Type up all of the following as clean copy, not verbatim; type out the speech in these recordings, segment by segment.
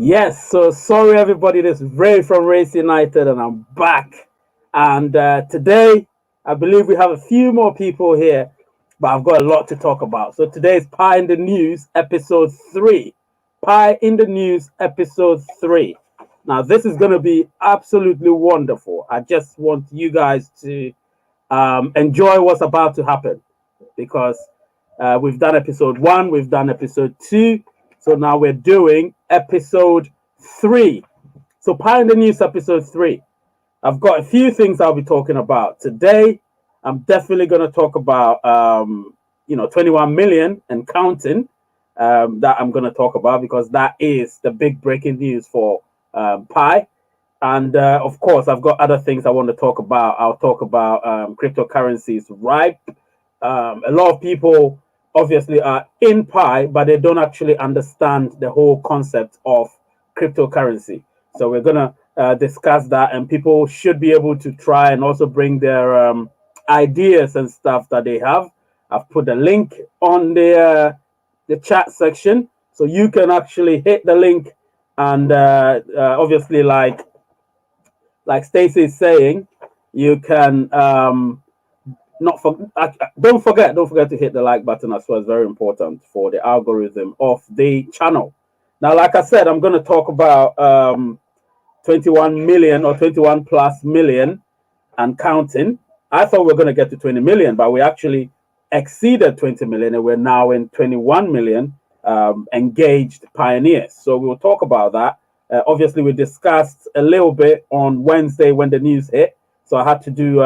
Yes, so sorry everybody, this is Ray from Race United and I'm back. And today, I believe we have a few more people here, but I've got a lot to talk about. So today is Pie in the News, episode 3. Pie in the News, episode 3. Now, this is going to be absolutely wonderful. I just want you guys to enjoy what's about to happen because we've done episode 1, we've done episode 2. So now we're doing episode 3. So Pie in the News episode 3. I've got a few things I'll be talking about today. I'm definitely going to talk about 21 million and counting. That I'm going to talk about because that is the big breaking news for Pi. And of course, I've got other things I want to talk about. I'll talk about cryptocurrencies, right? A lot of people obviously are in Pi, but they don't actually understand the whole concept of cryptocurrency. So we're going to discuss that, and people should be able to try and also bring their ideas and stuff that they have. I've put a link on the chat section, so you can actually hit the link and obviously like Stacey is saying, you can not for, don't forget to hit the like button as well. It's very important for the algorithm of the channel. Now, like I said, I'm going to talk about 21 million or 21 plus million and counting. I thought we were going to get to 20 million, but we actually exceeded 20 million and we're now in 21 million engaged pioneers. So we'll talk about that. Obviously, we discussed a little bit on Wednesday when the news hit. So I had to do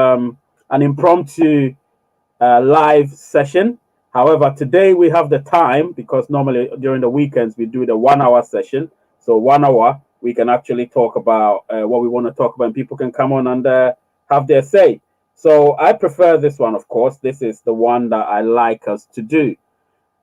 an impromptu live session. However, today we have the time because normally during the weekends we do the 1 hour session. So 1 hour, we can actually talk about what we want to talk about, and people can come on and have their say. So I prefer this one, of course. This is the one that I like us to do.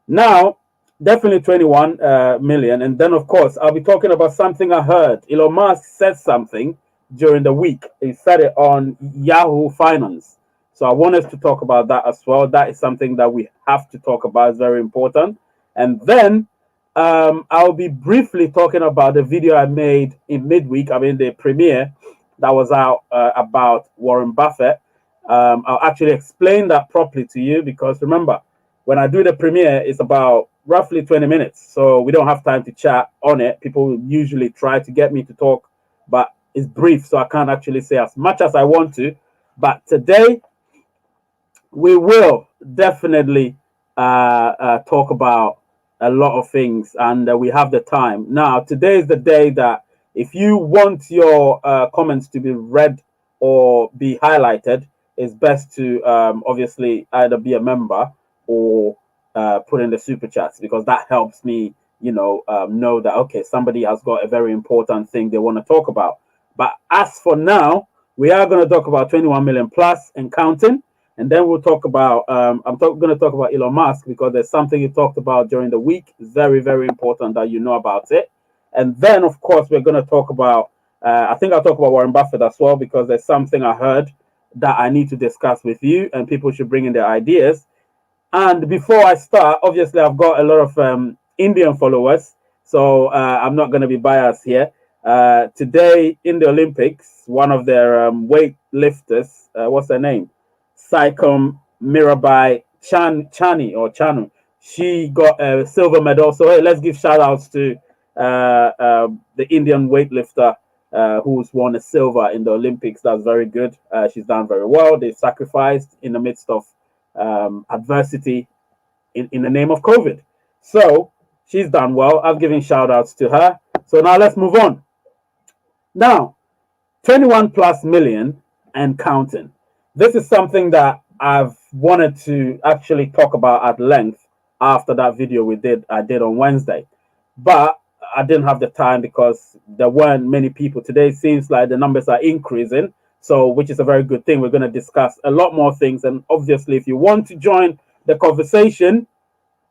Now, definitely 21 million. And then, of course, I'll be talking about something I heard. Elon Musk said something during the week. He said it on Yahoo Finance. So I want us to talk about that as well. That is something that we have to talk about. It's very important. And then I'll be briefly talking about the video I made in midweek. I mean, the premiere that was out about Warren Buffett. I'll actually explain that properly to you because remember, when I do the premiere, it's about roughly 20 minutes. So we don't have time to chat on it. People usually try to get me to talk, but it's brief. So I can't actually say as much as I want to. But today, we will definitely talk about a lot of things, and we have the time. Now, today is the day that if you want your comments to be read or be highlighted, it's best to obviously either be a member or put in the super chats because that helps me, know that, okay, somebody has got a very important thing they want to talk about. But as for now, we are going to talk about 21 million plus and counting. And then we'll talk about, going to talk about Elon Musk because there's something he talked about during the week. It's very, very important that you know about it. And then, of course, we're going to talk about, I think I'll talk about Warren Buffett as well because there's something I heard that I need to discuss with you and people should bring in their ideas. And before I start, obviously, I've got a lot of Indian followers, so I'm not going to be biased here. Today in the Olympics, one of their weight lifters, what's her name? Saikom Mirabai Chanu. She got a silver medal. So hey, let's give shout outs to the Indian weightlifter who's won a silver in the Olympics. That's very good. She's done very well. They sacrificed in the midst of adversity in the name of COVID. So she's done well. I've given shout outs to her. So now let's move on. Now, 21 plus million and counting. This is something that I've wanted to actually talk about at length after that video I did on Wednesday. But I didn't have the time because there weren't many people. Today it seems like the numbers are increasing, so which is a very good thing. We're going to discuss a lot more things. And obviously, if you want to join the conversation,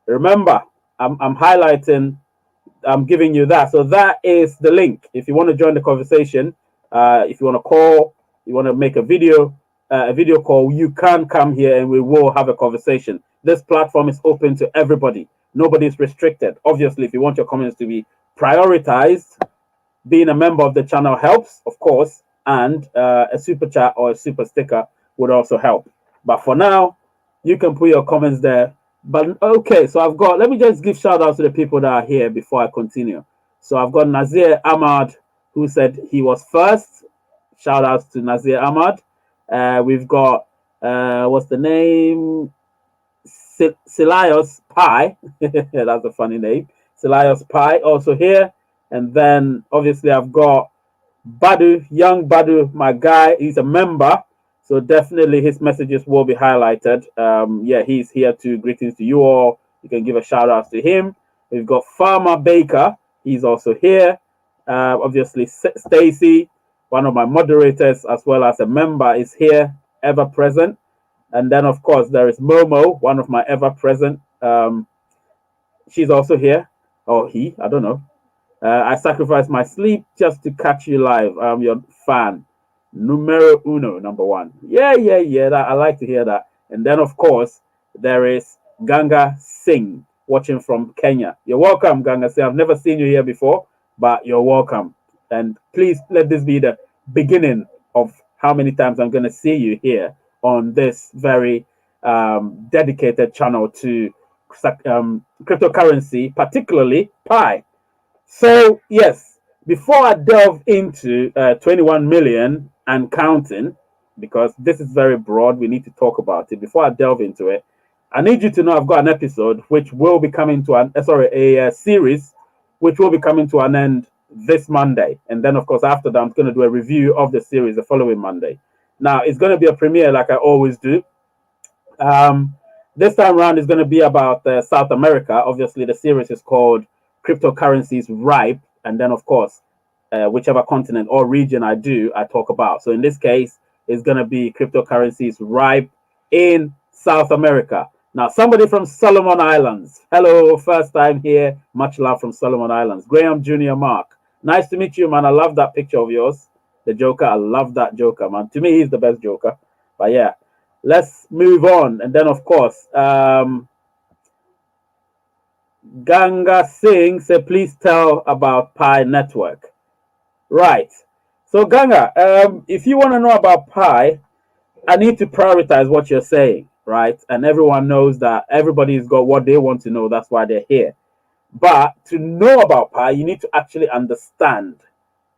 remember, I'm highlighting, I'm giving you that. So that is the link. If you want to join the conversation, if you want to call, you want to make a video call, you can come here and we will have a conversation. This platform is open to everybody. Nobody is restricted. Obviously, if you want your comments to be prioritized, being a member of the channel helps, of course, and a super chat or a super sticker would also help. But for now, you can put your comments there. But okay, so I've got, let me just give shout out to the people that are here before I continue. So I've got Nazir Ahmad, who said he was first. Shout outs to Nazir Ahmad. We've got, what's the name? Silios Pi. That's a funny name. Silios Pi also here. And then obviously I've got Badu, young Badu, my guy. He's a member. So definitely his messages will be highlighted. Yeah, he's here too. Greetings to you all. You can give a shout out to him. We've got Farmer Baker. He's also here. Obviously, Stacy, one of my moderators, as well as a member, is here, ever present. And then, of course, there is Momo, one of my ever present. She's also here, or he, I don't know. I sacrifice my sleep just to catch you live. I'm your fan. Numero uno, number one. Yeah. I like to hear that. And then, of course, there is Ganga Singh watching from Kenya. You're welcome, Ganga Singh. I've never seen you here before, but you're welcome. And please let this be the beginning of how many times I'm going to see you here on this very dedicated channel to cryptocurrency, particularly Pi. So, yes, before I delve into 21 million and counting, because this is very broad, we need to talk about it. Before I delve into it, I need you to know I've got an episode which will be coming to a series which will be coming to an end this Monday. And then, of course, after that, I'm going to do a review of the series the following Monday. Now, it's going to be a premiere like I always do. This time around is going to be about South America. Obviously, the series is called Cryptocurrencies Ripe. And then, of course, whichever continent or region I talk about. So in this case, it's going to be Cryptocurrencies Ripe in South America. Now, somebody from Solomon Islands. Hello, first time here. Much love from Solomon Islands. Graham Jr. Mark. Nice to meet you, man. I love that picture of yours. The Joker. I love that Joker, man. To me, he's the best Joker. But yeah, let's move on. And then, of course, Ganga Singh said, please tell about Pi Network. Right. So, Ganga, if you want to know about Pi, I need to prioritize what you're saying, right? And everyone knows that everybody's got what they want to know. That's why they're here. But to know about Pi, you need to actually understand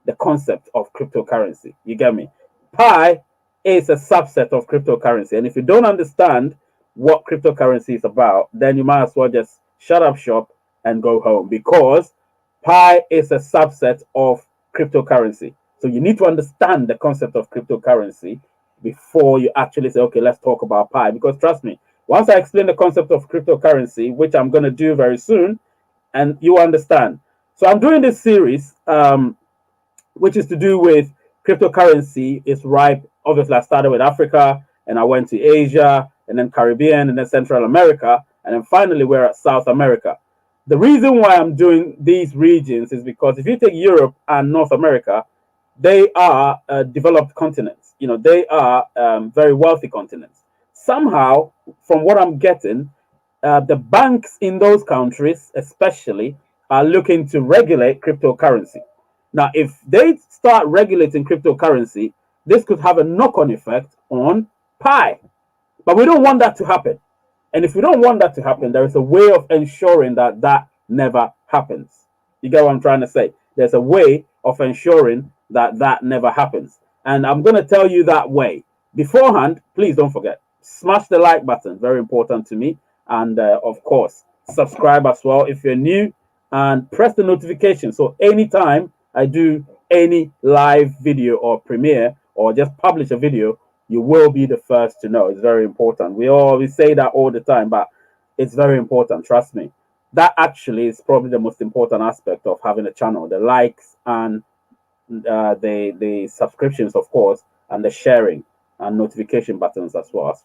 the concept of cryptocurrency. You get me? Pi is a subset of cryptocurrency. And if you don't understand what cryptocurrency is about, then you might as well just shut up shop and go home, because Pi is a subset of cryptocurrency. So you need to understand the concept of cryptocurrency before you actually say, okay, let's talk about Pi. Because trust me, once I explain the concept of cryptocurrency, which I'm going to do very soon, and you understand. So I'm doing this series, which is to do with cryptocurrency is ripe. Obviously, I started with Africa, and I went to Asia, and then Caribbean, and then Central America, and then finally we're at South America. The reason why I'm doing these regions is because if you take Europe and North America, they are developed continents. You know, they are very wealthy continents. Somehow, from what I'm getting, the banks in those countries, especially, are looking to regulate cryptocurrency. Now, if they start regulating cryptocurrency, this could have a knock-on effect on Pi. But we don't want that to happen. And if we don't want that to happen, there is a way of ensuring that that never happens. You get what I'm trying to say? There's a way of ensuring that that never happens. And I'm going to tell you that way. Beforehand, please don't forget, smash the like button. Very important to me. And of course, subscribe as well if you're new, and press the notification. So anytime I do any live video or premiere or just publish a video, you will be the first to know. It's very important. We always say that all the time, but it's very important. Trust me. That actually is probably the most important aspect of having a channel: the likes and the subscriptions, of course, and the sharing and notification buttons as well.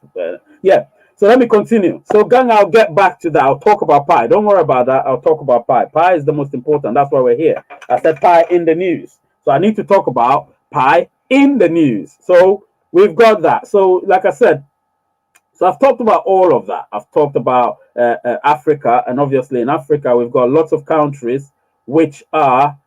Yeah. So let me continue. So, gang, I'll get back to that. I'll talk about Pi. Don't worry about that. I'll talk about Pi. Pi is the most important. That's why we're here. I said Pi in the news. So I need to talk about Pi in the news. So we've got that. So, like I said, so I've talked about all of that. I've talked about Africa, and obviously in Africa we've got lots of countries which are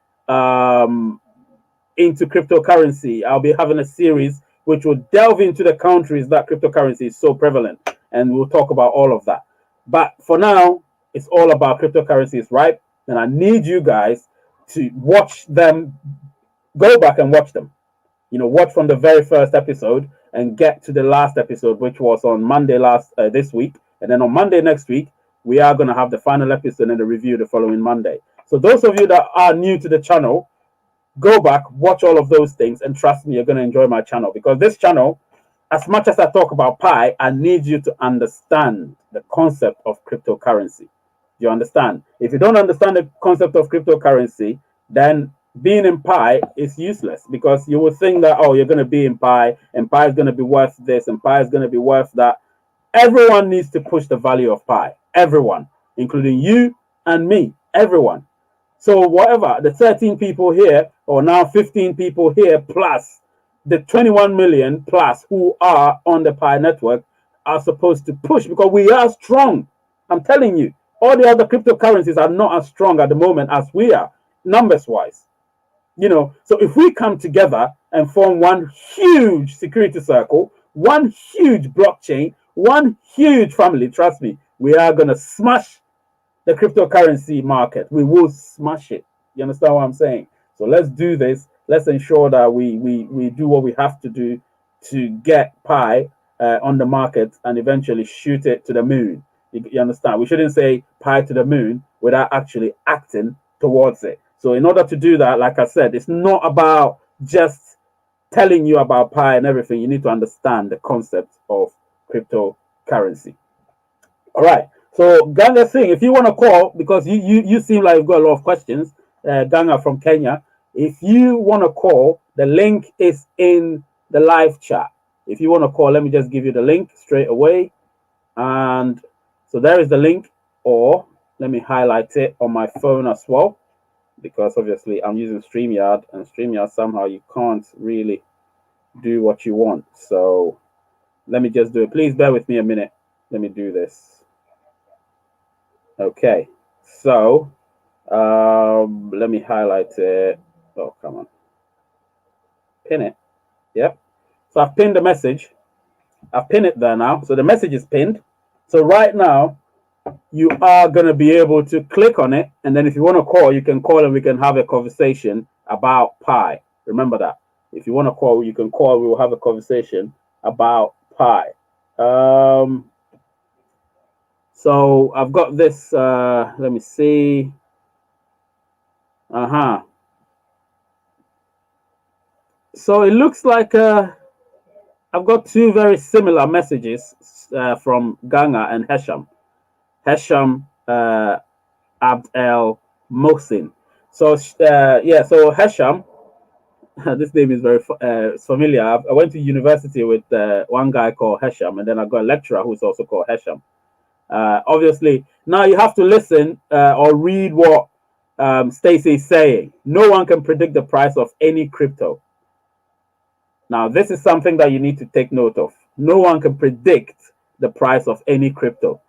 into cryptocurrency, I'll be having a series which will delve into the countries that cryptocurrency is so prevalent, and we'll talk about all of that. But for now, it's all about cryptocurrencies, right? And I need you guys to watch them, go back and watch them. Watch from the very first episode and get to the last episode, which was on Monday this week, and then on Monday next week we are going to have the final episode and the review the following Monday. So those of you that are new to the channel, go back, watch all of those things, and trust me, you're going to enjoy my channel, because this channel, as much as I talk about Pi, I need you to understand the concept of cryptocurrency. You understand? If you don't understand the concept of cryptocurrency, then being in Pi is useless, because you will think that, oh, you're going to be in Pi and Pi is going to be worth this and Pi is going to be worth that. Everyone needs to push the value of Pi. Everyone, including you and me, everyone. So whatever, the 13 people here, or now 15 people here, plus the 21 million plus who are on the Pi network, are supposed to push, because we are strong. I'm telling you, all the other cryptocurrencies are not as strong at the moment as we are, numbers wise. So if we come together and form one huge security circle, one huge blockchain, one huge family, trust me, we are going to smash the cryptocurrency market. We will smash it. You understand what I'm saying? So let's do this. Let's ensure that we do what we have to do to get Pi on the market and eventually shoot it to the moon. You understand? We shouldn't say Pi to the moon without actually acting towards it. So in order to do that, like I said, it's not about just telling you about Pi and everything. You need to understand the concept of cryptocurrency. All right. So Ganga Singh, if you want to call, because you seem like you've got a lot of questions, Ganga from Kenya, if you want to call, the link is in the live chat. If you want to call, let me just give you the link straight away. And so there is the link, or let me highlight it on my phone as well, because obviously I'm using StreamYard, and StreamYard somehow you can't really do what you want. So let me just do it. Please bear with me a minute. Let me do this. Okay, so let me highlight it. Oh, come on. Pin it. Yep. So I've pinned the message. I've pinned it there now. So the message is pinned. So right now, you are going to be able to click on it. And then if you want to call, you can call and we can have a conversation about Pi. Remember that. If you want to call, you can call. We will have a conversation about Pi. So I've got this. Let me see. So it looks like I've got two very similar messages from Ganga and Hesham. Hesham Abd El Mohsin. So yeah, so Hesham, this name is very familiar. I went to university with one guy called Hesham, and then I got a lecturer who's also called Hesham. Obviously, now you have to listen or read what Stacy is saying. No one can predict the price of any crypto. Now, this is something that you need to take note of. No one can predict the price of any crypto.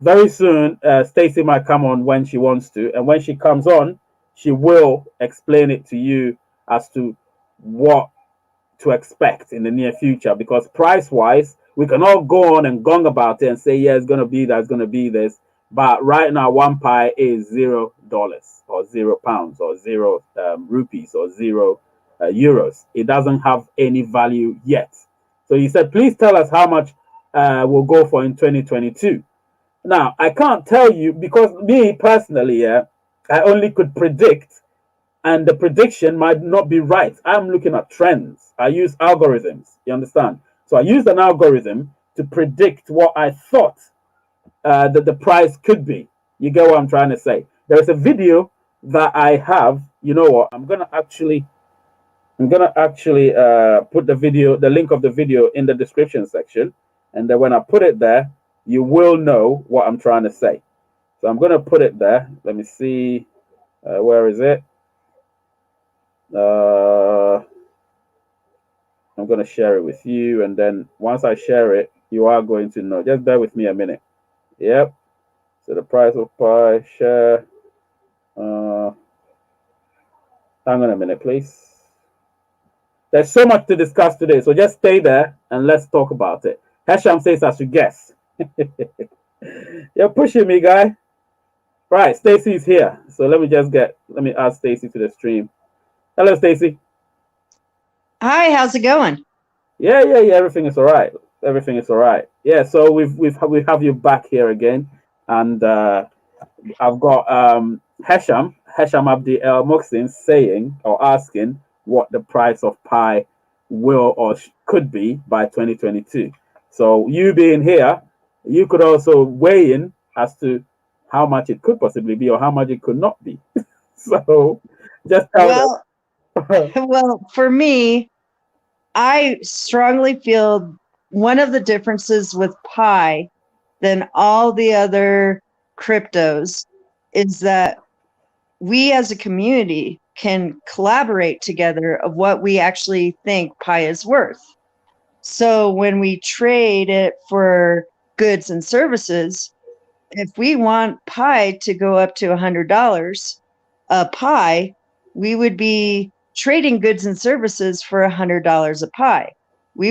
Very soon, Stacy might come on when she wants to, and when she comes on, she will explain it to you as to what to expect in the near future. Because price-wise, we can all go on and gong about it and say, yeah, it's going to be that, it's going to be this. But right now, one Pi is $0 or £0 or zero rupees or zero euros. It doesn't have any value yet. So he said, please tell us how much we'll go for in 2022. Now, I can't tell you, because me personally, I only could predict, and the prediction might not be right. I'm looking at trends. I use algorithms. You understand? So I used an algorithm to predict what I thought that the price could be. You get what I'm trying to say? There's a video that I have. You know what? I'm gonna actually put the link of the video in the description section, and then when I put it there, you will know what I'm trying to say. So I'm gonna put it there. Let me see. Where is it? I'm going to share it with you, and then once I share it, you are going to know. Just bear with me a minute. Yep. So the price of Pi, share. Hang on a minute, please. There's so much to discuss today, so just stay there and let's talk about it. Hesham says I should guess. You're pushing me, guy. Right, Stacy's here. So let me add Stacy to the stream. Hello, Stacy. Hi, how's it going? Yeah. Everything is all right. Everything is all right. Yeah. So we have you back here again, and I've got Hesham Abdi El Muxin saying or asking what the price of pi will or could be by 2022. So you being here, you could also weigh in as to how much it could possibly be or how much it could not be. So just tell Well, them. well, for me, I strongly feel one of the differences with Pi than all the other cryptos is that we as a community can collaborate together of what we actually think Pi is worth. So when we trade it for goods and services, if we want Pi to go up to $100 a pie, we would be trading goods and services for $100 a pie. Yep, We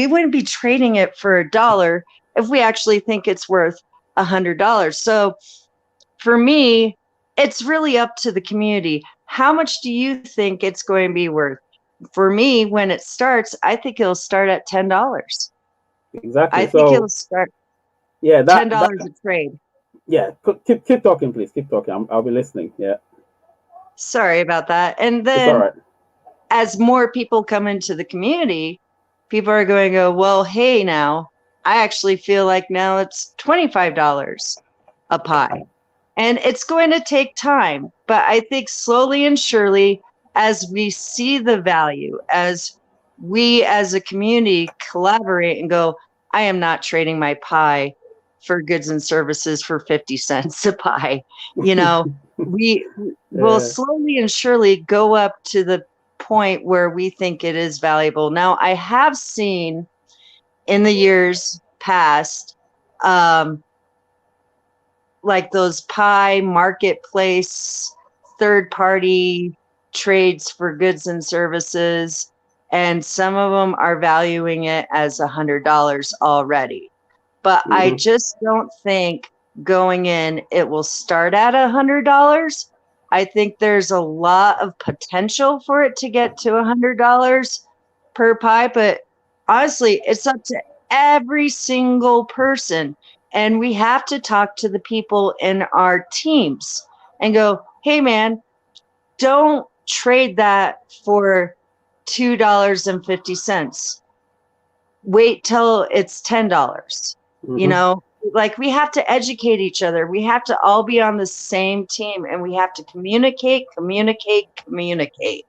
wouldn't be trading it for $1 if we actually think it's worth $100. So for me, it's really up to the community. How much do you think it's going to be worth? For me, when it starts, I think it'll start at $10. exactly. I think it'll So start yeah, that $10 a trade. yeah. Keep talking, please. Keep talking. I'll be listening. Yeah, Sorry about that. And it's all then right. as more people come into the community, people are going to go, well, hey, now I actually feel like now it's $25 a pie. And it's going to take time. But I think slowly and surely, as we see the value, as we as a community collaborate and go, I am not trading my pie for goods and services for 50 cents a pie. You know, we will Yeah. slowly and surely go up to the point where we think it is valuable. Now, I have seen in the years past, like those pie marketplace third party trades for goods and services, and some of them are valuing it as $100 already, but I Hmm. just don't think going in it will start at $100. I think there's a lot of potential for it to get to $100 per pie, but honestly, it's up to every single person. And we have to talk to the people in our teams and go, hey, man, don't trade that for $2.50. Wait till it's $10. You Hmm. know, like we have to educate each other. We have to all be on the same team and we have to communicate, communicate, communicate.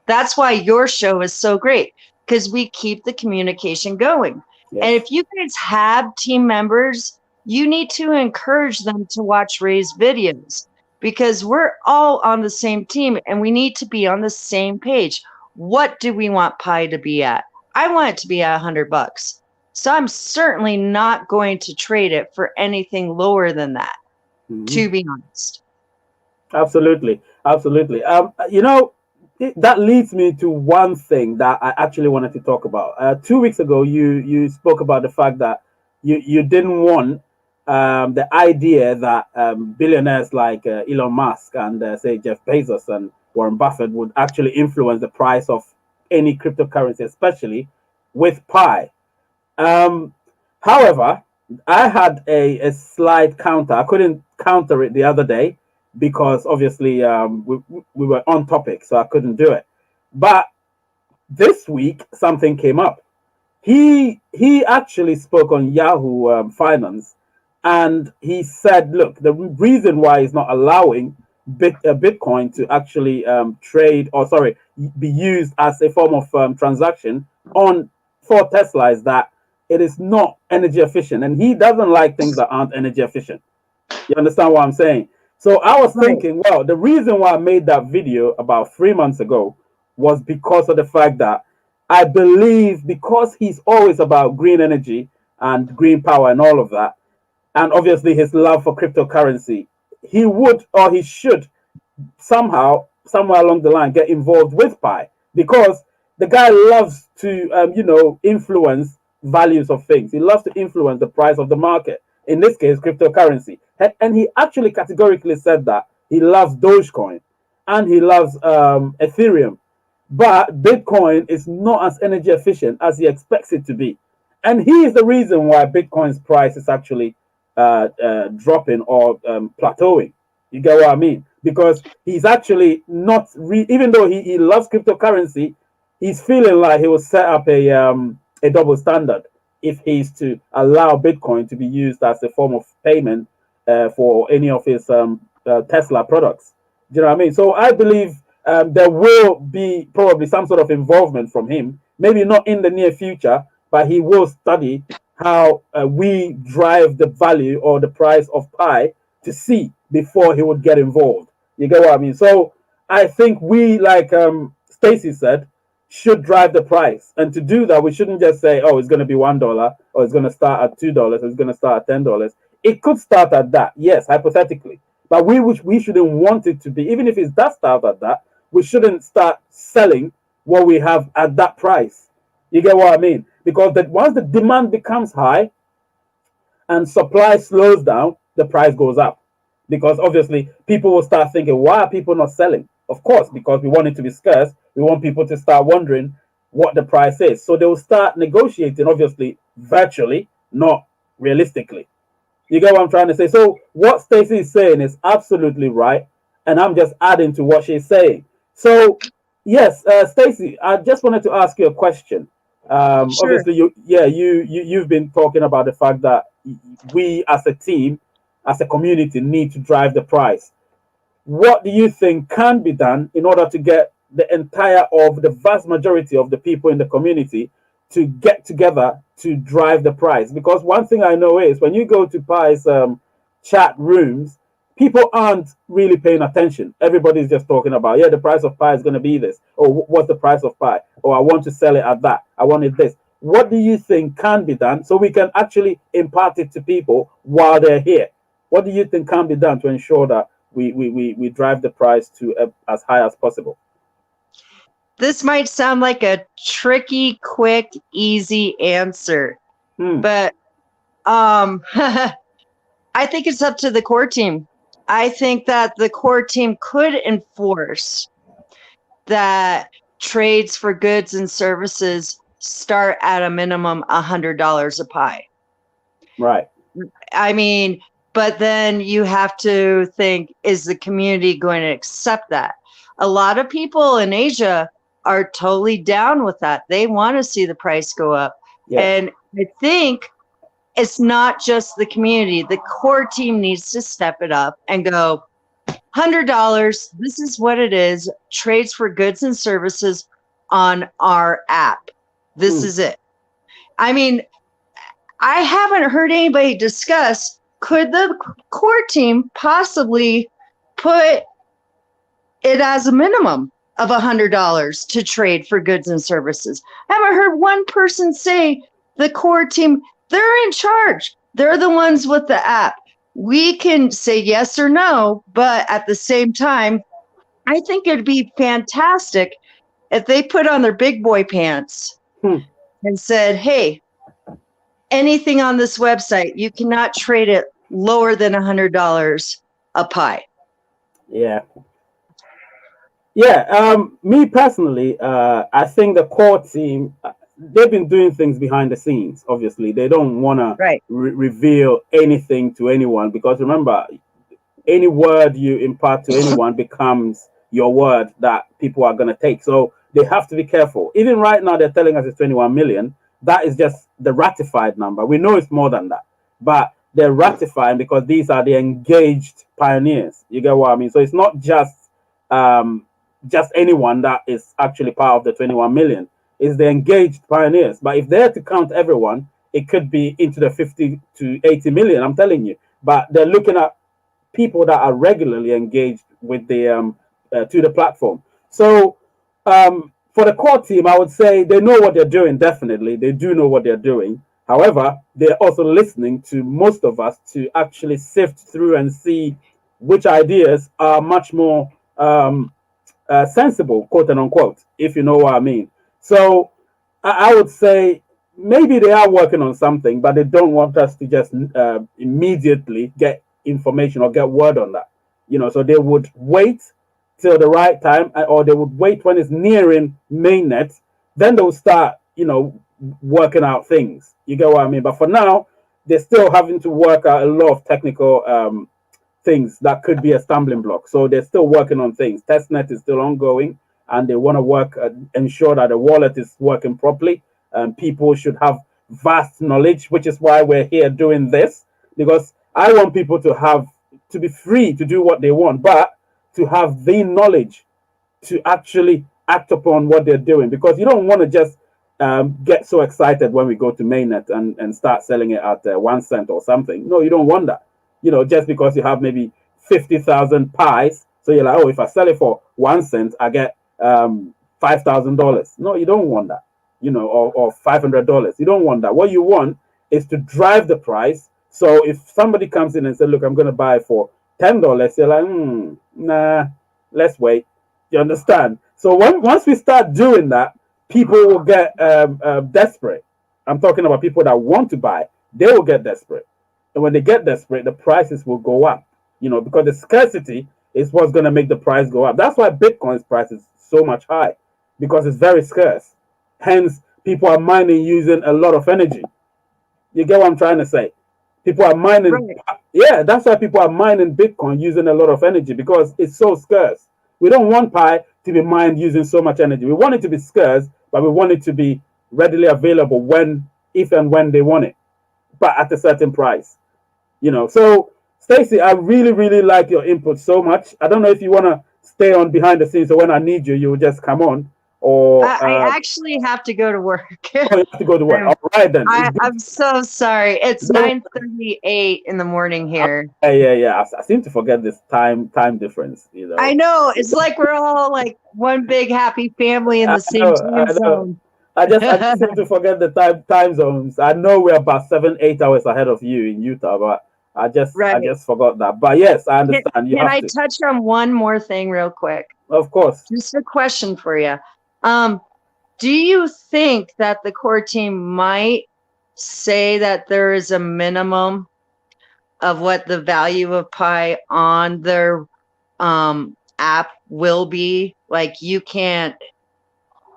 That's why your show is so great because we keep the communication going. And Yes. if you guys have team members, you need to encourage them to watch Ray's videos because we're all on the same team and we need to be on the same page. What do we want Pi to be at? I want it to be at $100. So I'm certainly not going to trade it for anything lower than that, Hmm. to be honest. Absolutely, absolutely. That leads me to one thing that I actually wanted to talk about. 2 weeks ago, you spoke about the fact that you didn't want the idea that billionaires like Elon Musk and say Jeff Bezos and Warren Buffett would actually influence the price of any cryptocurrency, especially with Pi. Um, However, I had a slight counter. I couldn't counter it the other day because obviously we were on topic, so I couldn't do it. But this week, something came up. He actually spoke on Yahoo Finance, and he said, "Look, the reason why he's not allowing Bitcoin to actually trade, or sorry, be used as a form of transaction on for Tesla is that it is not energy efficient, and he doesn't like things that aren't energy efficient. You understand what I'm saying? So I was Right. thinking, well, the reason why I made that video about 3 months ago was because of the fact that I believe because he's always about green energy and green power and all of that, and obviously his love for cryptocurrency, he would or he should somehow somewhere along the line get involved with Pi, because the guy loves to influence values of things. He loves to influence the price of the market. In this case, cryptocurrency. And he actually categorically said that he loves Dogecoin and he loves Ethereum, but Bitcoin is not as energy efficient as he expects it to be. And he is the reason why Bitcoin's price is actually dropping or plateauing. You get what I mean? Because he's actually not, even though he loves cryptocurrency, he's feeling like he will set up a double standard if he's to allow Bitcoin to be used as a form of payment for any of his Tesla products. Do you know what I mean? So I believe there will be probably some sort of involvement from him, maybe not in the near future, but he will study how we drive the value or the price of Pi to see before he would get involved. You get what I mean? So I think we, like Stacy said, should drive the price. And to do that, we shouldn't just say, oh, it's going to be $1 or it's going to start at $2 or it's going to start at $10. It could start at that, yes, hypothetically. But we shouldn't want it to be, even if it does start at that, we shouldn't start selling what we have at that price. You get what I mean? Because that once the demand becomes high and supply slows down, the price goes up. Because obviously people will start thinking, why are people not selling? Of course, because we want it to be scarce. We want people to start wondering what the price is. So they will start negotiating, obviously, virtually, not realistically. You get what I'm trying to say? So what Stacey is saying is absolutely right, and I'm just adding to what she's saying. So yes, Stacey, I just wanted to ask you a question. Sure. Obviously, you've been talking about the fact that we as a team, as a community, need to drive the price. What do you think can be done in order to get the vast majority of the people in the community to get together to drive the price? Because one thing I know is when you go to Pi's chat rooms, people aren't really paying attention. Everybody's just talking about, yeah, the price of Pi is going to be this, or what's the price of Pi, or I want to sell it at that, I wanted this. What do you think can be done so we can actually impart it to people while they're here? What do you think can be done to ensure that we drive the price to as high as possible? This might sound like a tricky, quick, easy answer, Hmm. but I think it's up to the core team. I think that the core team could enforce that trades for goods and services start at a minimum $100 a Pi. Right. I mean, but then you have to think, is the community going to accept that? A lot of people in Asia are totally down with that. They want to see the price go up. Yes. And I think it's not just the community. The core team needs to step it up and go, $100, this is what it is. Trades for goods and services on our app. This Hmm. is it. I mean, I haven't heard anybody discuss, could the core team possibly put it as a minimum of $100 to trade for goods and services? I haven't heard one person say the core team, they're in charge. They're the ones with the app. We can say yes or no, but at the same time, I think it'd be fantastic if they put on their big boy pants Hmm. and said, hey, anything on this website, you cannot trade it lower than $100 a Pi. Yeah. Yeah. Me personally, I think the core team, they've been doing things behind the scenes. Obviously, they don't want to Right. reveal anything to anyone, because remember, any word you impart to anyone becomes your word that people are going to take. So they have to be careful. Even right now, they're telling us it's 21 million. That is just the ratified number. We know it's more than that, but they're ratifying because these are the engaged pioneers. You get what I mean? So it's not just anyone that is actually part of the 21 million. It's the engaged pioneers. But if they're to count everyone, it could be into the 50 to 80 million. I'm telling you. But they're looking at people that are regularly engaged with the platform. So for the core team, I would say they know what they're doing. Definitely, they do know what they're doing. However, they're also listening to most of us to actually sift through and see which ideas are much more sensible, quote and unquote, if you know what I mean. So I would say maybe they are working on something, but they don't want us to just immediately get information or get word on that. So they would wait till the right time, or they would wait when it's nearing mainnet. Then they'll start, working out things. You get what I mean? But for now, they're still having to work out a lot of technical things that could be a stumbling block. So they're still working on things. Testnet is still ongoing, and they want to work ensure that the wallet is working properly. People should have vast knowledge, which is why we're here doing this, because I want people to be free to do what they want, but to have the knowledge to actually act upon what they're doing, because you don't want to just get so excited when we go to mainnet and start selling it at 1 cent or something. No, you don't want that. Just because you have maybe 50,000 pies, so you're like, oh, if I sell it for 1 cent, I get $5,000. No, you don't want that. Or $500. You don't want that. What you want is to drive the price. So if somebody comes in and says, look, I'm going to buy it for $10, you're like, nah, let's wait. You understand? So once we start doing that, people will get desperate. I'm talking about people that want to buy. They will get desperate. And when they get desperate, the prices will go up, because the scarcity is what's going to make the price go up. That's why Bitcoin's price is so much high, because it's very scarce. Hence, people are mining using a lot of energy. You get what I'm trying to say? People are mining. Right. Yeah, that's why people are mining Bitcoin using a lot of energy, because it's so scarce. We don't want Pi to be mined using so much energy. We want it to be scarce, but we want it to be readily available if and when they want it, but at a certain price. So Stacey, I really, really like your input so much. I don't know if you want to stay on behind the scenes, so when I need you, you will just come on. Or I actually have to go to work. Oh, you have to go to work. All right then. I'm so sorry. It's 9:38 in the morning here. Yeah. I seem to forget this time difference. I know. It's like we're all like one big happy family in the same time zone. I just seem to forget the time zones. I know we're about 7-8 hours ahead of you in Utah, but I just forgot that. But yes, I understand. Can I touch on one more thing real quick? Of course. Just a question for you. Do you think that the core team might say that there is a minimum of what the value of Pi on their app will be? Like, you can't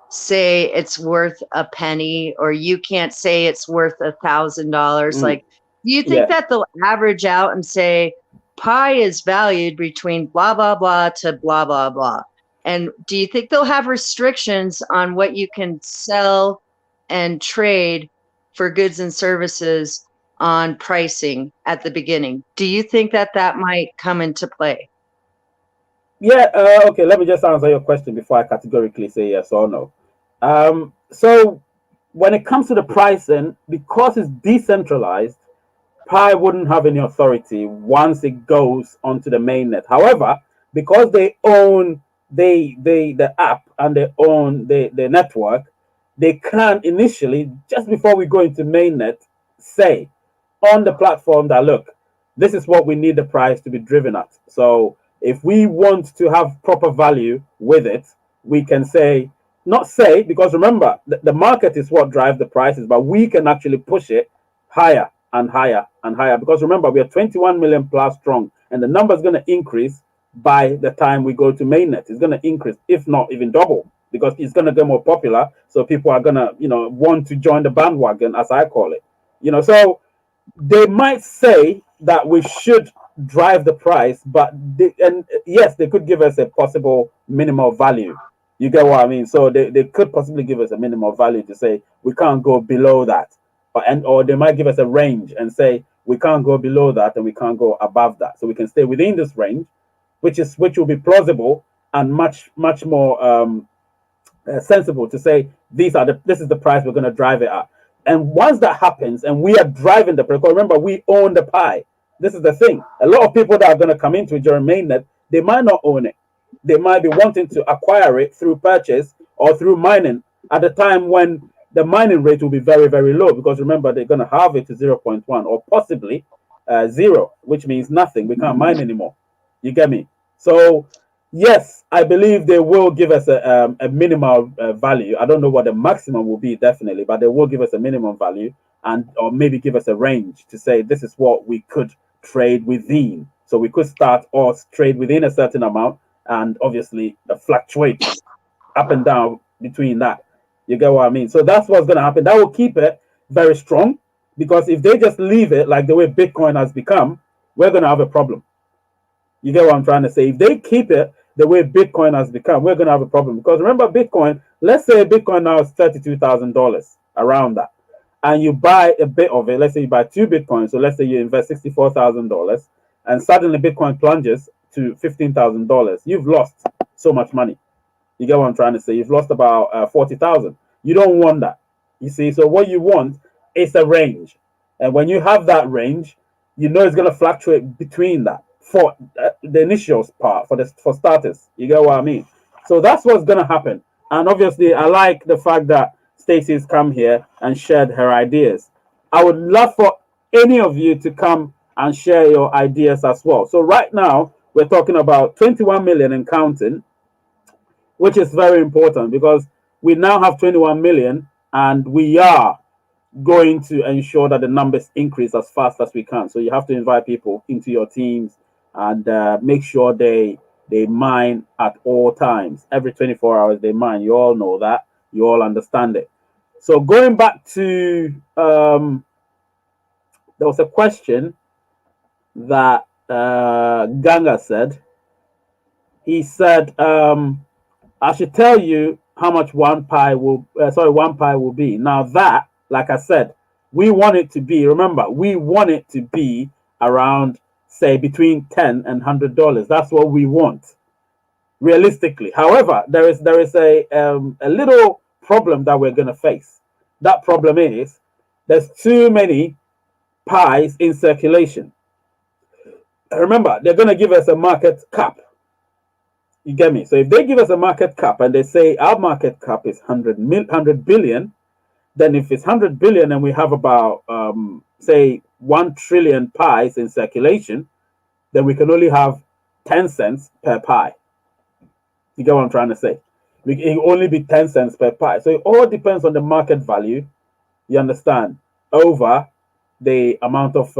say it's worth a penny, or you can't say it's worth $1,000. Like, do you think that they'll average out and say Pi is valued between blah, blah, blah to blah, blah, blah? And do you think they'll have restrictions on what you can sell and trade for goods and services on pricing at the beginning? Do you think that might come into play? Yeah, okay, let me just answer your question before I categorically say yes or no. So when it comes to the pricing, because it's decentralized, Pi wouldn't have any authority once it goes onto the mainnet. However, because they own the app and they own the network, they can initially, just before we go into mainnet, say on the platform that, look, this is what we need the price to be driven at. So if we want to have proper value with it, we can say, not say, because remember, the market is what drives the prices, but we can actually push it higher and higher and higher, because remember, we are 21 million plus strong, and the number is going to increase by the time we go to mainnet. It's going to increase, if not even double, because it's going to get more popular. So people are going to, want to join the bandwagon, as I call it. So they might say that we should drive the price, but yes, they could give us a possible minimal value. You get what I mean? So they could possibly give us a minimal value to say we can't go below that, or they might give us a range and say we can't go below that and we can't go above that. So we can stay within this range, which will be plausible and much more sensible to say this is the price we're going to drive it at. And once that happens and we are driving the price, remember, we own the pie. This is the thing. A lot of people that are going to come into it during mainnet, they might not own it. They might be wanting to acquire it through purchase or through mining at the time when the mining rate will be very, very low, because remember, they're going to halve it to 0.1 or possibly 0, which means nothing. We can't mine anymore. You get me? So yes, I believe they will give us a minimal value. I don't know what the maximum will be, definitely, but they will give us a minimum value, and or maybe give us a range to say this is what we could trade within. So we could start or trade within a certain amount, and obviously fluctuate up and down between that. You get what I mean? So that's what's going to happen. That will keep it very strong, because if they just leave it like the way Bitcoin has become, we're going to have a problem. You get what I'm trying to say? If they keep it the way Bitcoin has become, we're going to have a problem. Because remember, Bitcoin, let's say Bitcoin now is $32,000, around that, and you buy a bit of it. Let's say you buy 2 Bitcoins. So let's say you invest $64,000, and suddenly Bitcoin plunges to $15,000. You've lost so much money. You get what I'm trying to say? You've lost about 40,000. You don't want that. You see, so what you want is a range, and when you have that range, you know it's going to fluctuate between that for the initial part for starters. You get what I mean? So that's what's going to happen. And obviously, I like the fact that Stacey's come here and shared her ideas. I would love for any of you to come and share your ideas as well. So right now, we're talking about 21 million and counting, which is very important because we now have 21 million, and we are going to ensure that the numbers increase as fast as we can. So you have to invite people into your teams, and make sure they mine at all times. Every 24 hours they mine. You all know that. You all understand it. So going back to there was a question that Ganga said. He said, I should tell you how much one pie will be. Now that, like I said, we want it to be. Remember, we want it to be around, say, between $10 and $100. That's what we want, realistically. However, there is a little problem that we're gonna face. That problem is there's too many pies in circulation. Remember, they're gonna give us a market cap. You get me? So if they give us a market cap and they say our market cap is 100 billion, then if it's 100 billion and we have about, say, 1 trillion pies in circulation, then we can only have 10 cents per pie. You get what I'm trying to say? It can only be 10 cents per pie. So it all depends on the market value, you understand, over the amount of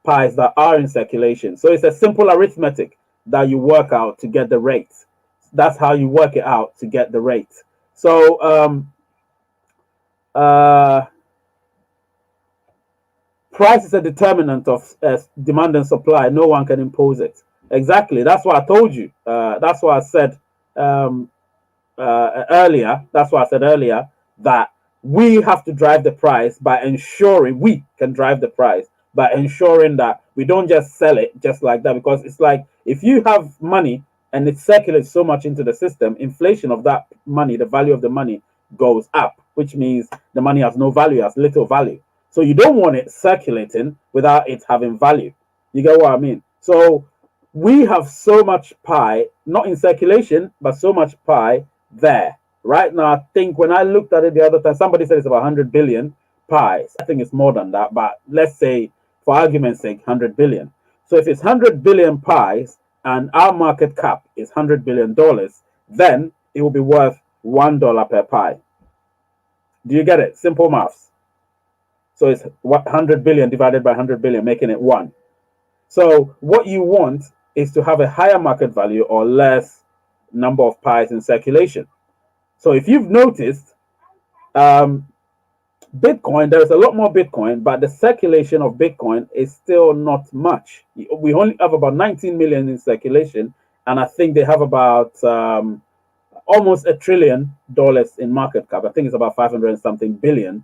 pies that are in circulation. So it's a simple arithmetic that you work out to get the rate. That's how you work it out to get the rate. So price is a determinant of demand and supply. No one can impose it. Exactly. That's what I told you. That's what I said earlier. That's what I said earlier, that we have to drive the price by ensuring we can drive the price by ensuring that we don't just sell it just like that. Because it's like if you have money and it circulates so much into the system, inflation of that money, the value of the money goes up, which means the money has no value, has little value. So you don't want it circulating without it having value. You get what I mean? So we have so much pie, not in circulation, but so much pie there. Right now, I think when I looked at it the other time, somebody said it's about 100 billion pies. I think it's more than that, but let's say, for argument's sake, 100 billion. So if it's 100 billion pies and our market cap is $100 billion, then it will be worth $1 per pie. Do you get it? Simple maths. So it's 100 billion divided by 100 billion, making it 1. So what you want is to have a higher market value or less number of pies in circulation. So if you've noticed, Bitcoin, there's a lot more Bitcoin, but the circulation of Bitcoin is still not much. We only have about 19 million in circulation, and I think they have about almost $1 trillion in market cap. I think it's about 500 and something billion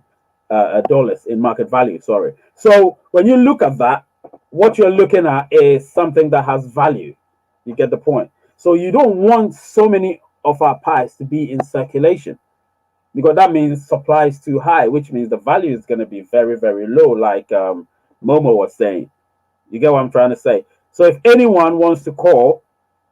dollars in market value. Sorry. So when you look at that, what you're looking at is something that has value. You get the point. So you don't want so many of our pies to be in circulation, because that means supply is too high, which means the value is going to be very, very low, like Momo was saying. You get what I'm trying to say? So if anyone wants to call,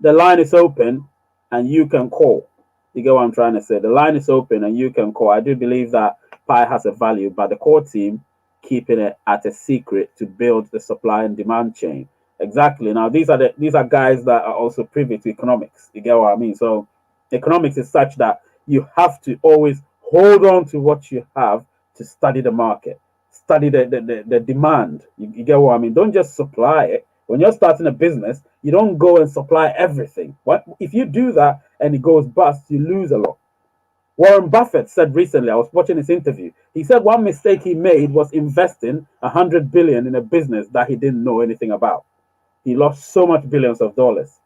the line is open and you can call. You get what I'm trying to say? The line is open and you can call. I do believe that Pi has a value, but the core team keeping it at a secret to build the supply and demand chain. Exactly. Now these are guys that are also privy to economics. You get what I mean? So economics is such that you have to always hold on to what you have to study the market, study the demand. You get what I mean? Don't just supply it. When you're starting a business, you don't go and supply everything. What if you do that and it goes bust, you lose a lot. Warren Buffett said recently, I was watching his interview. He said one mistake he made was investing 100 billion in a business that he didn't know anything about. He lost so much billions of dollars.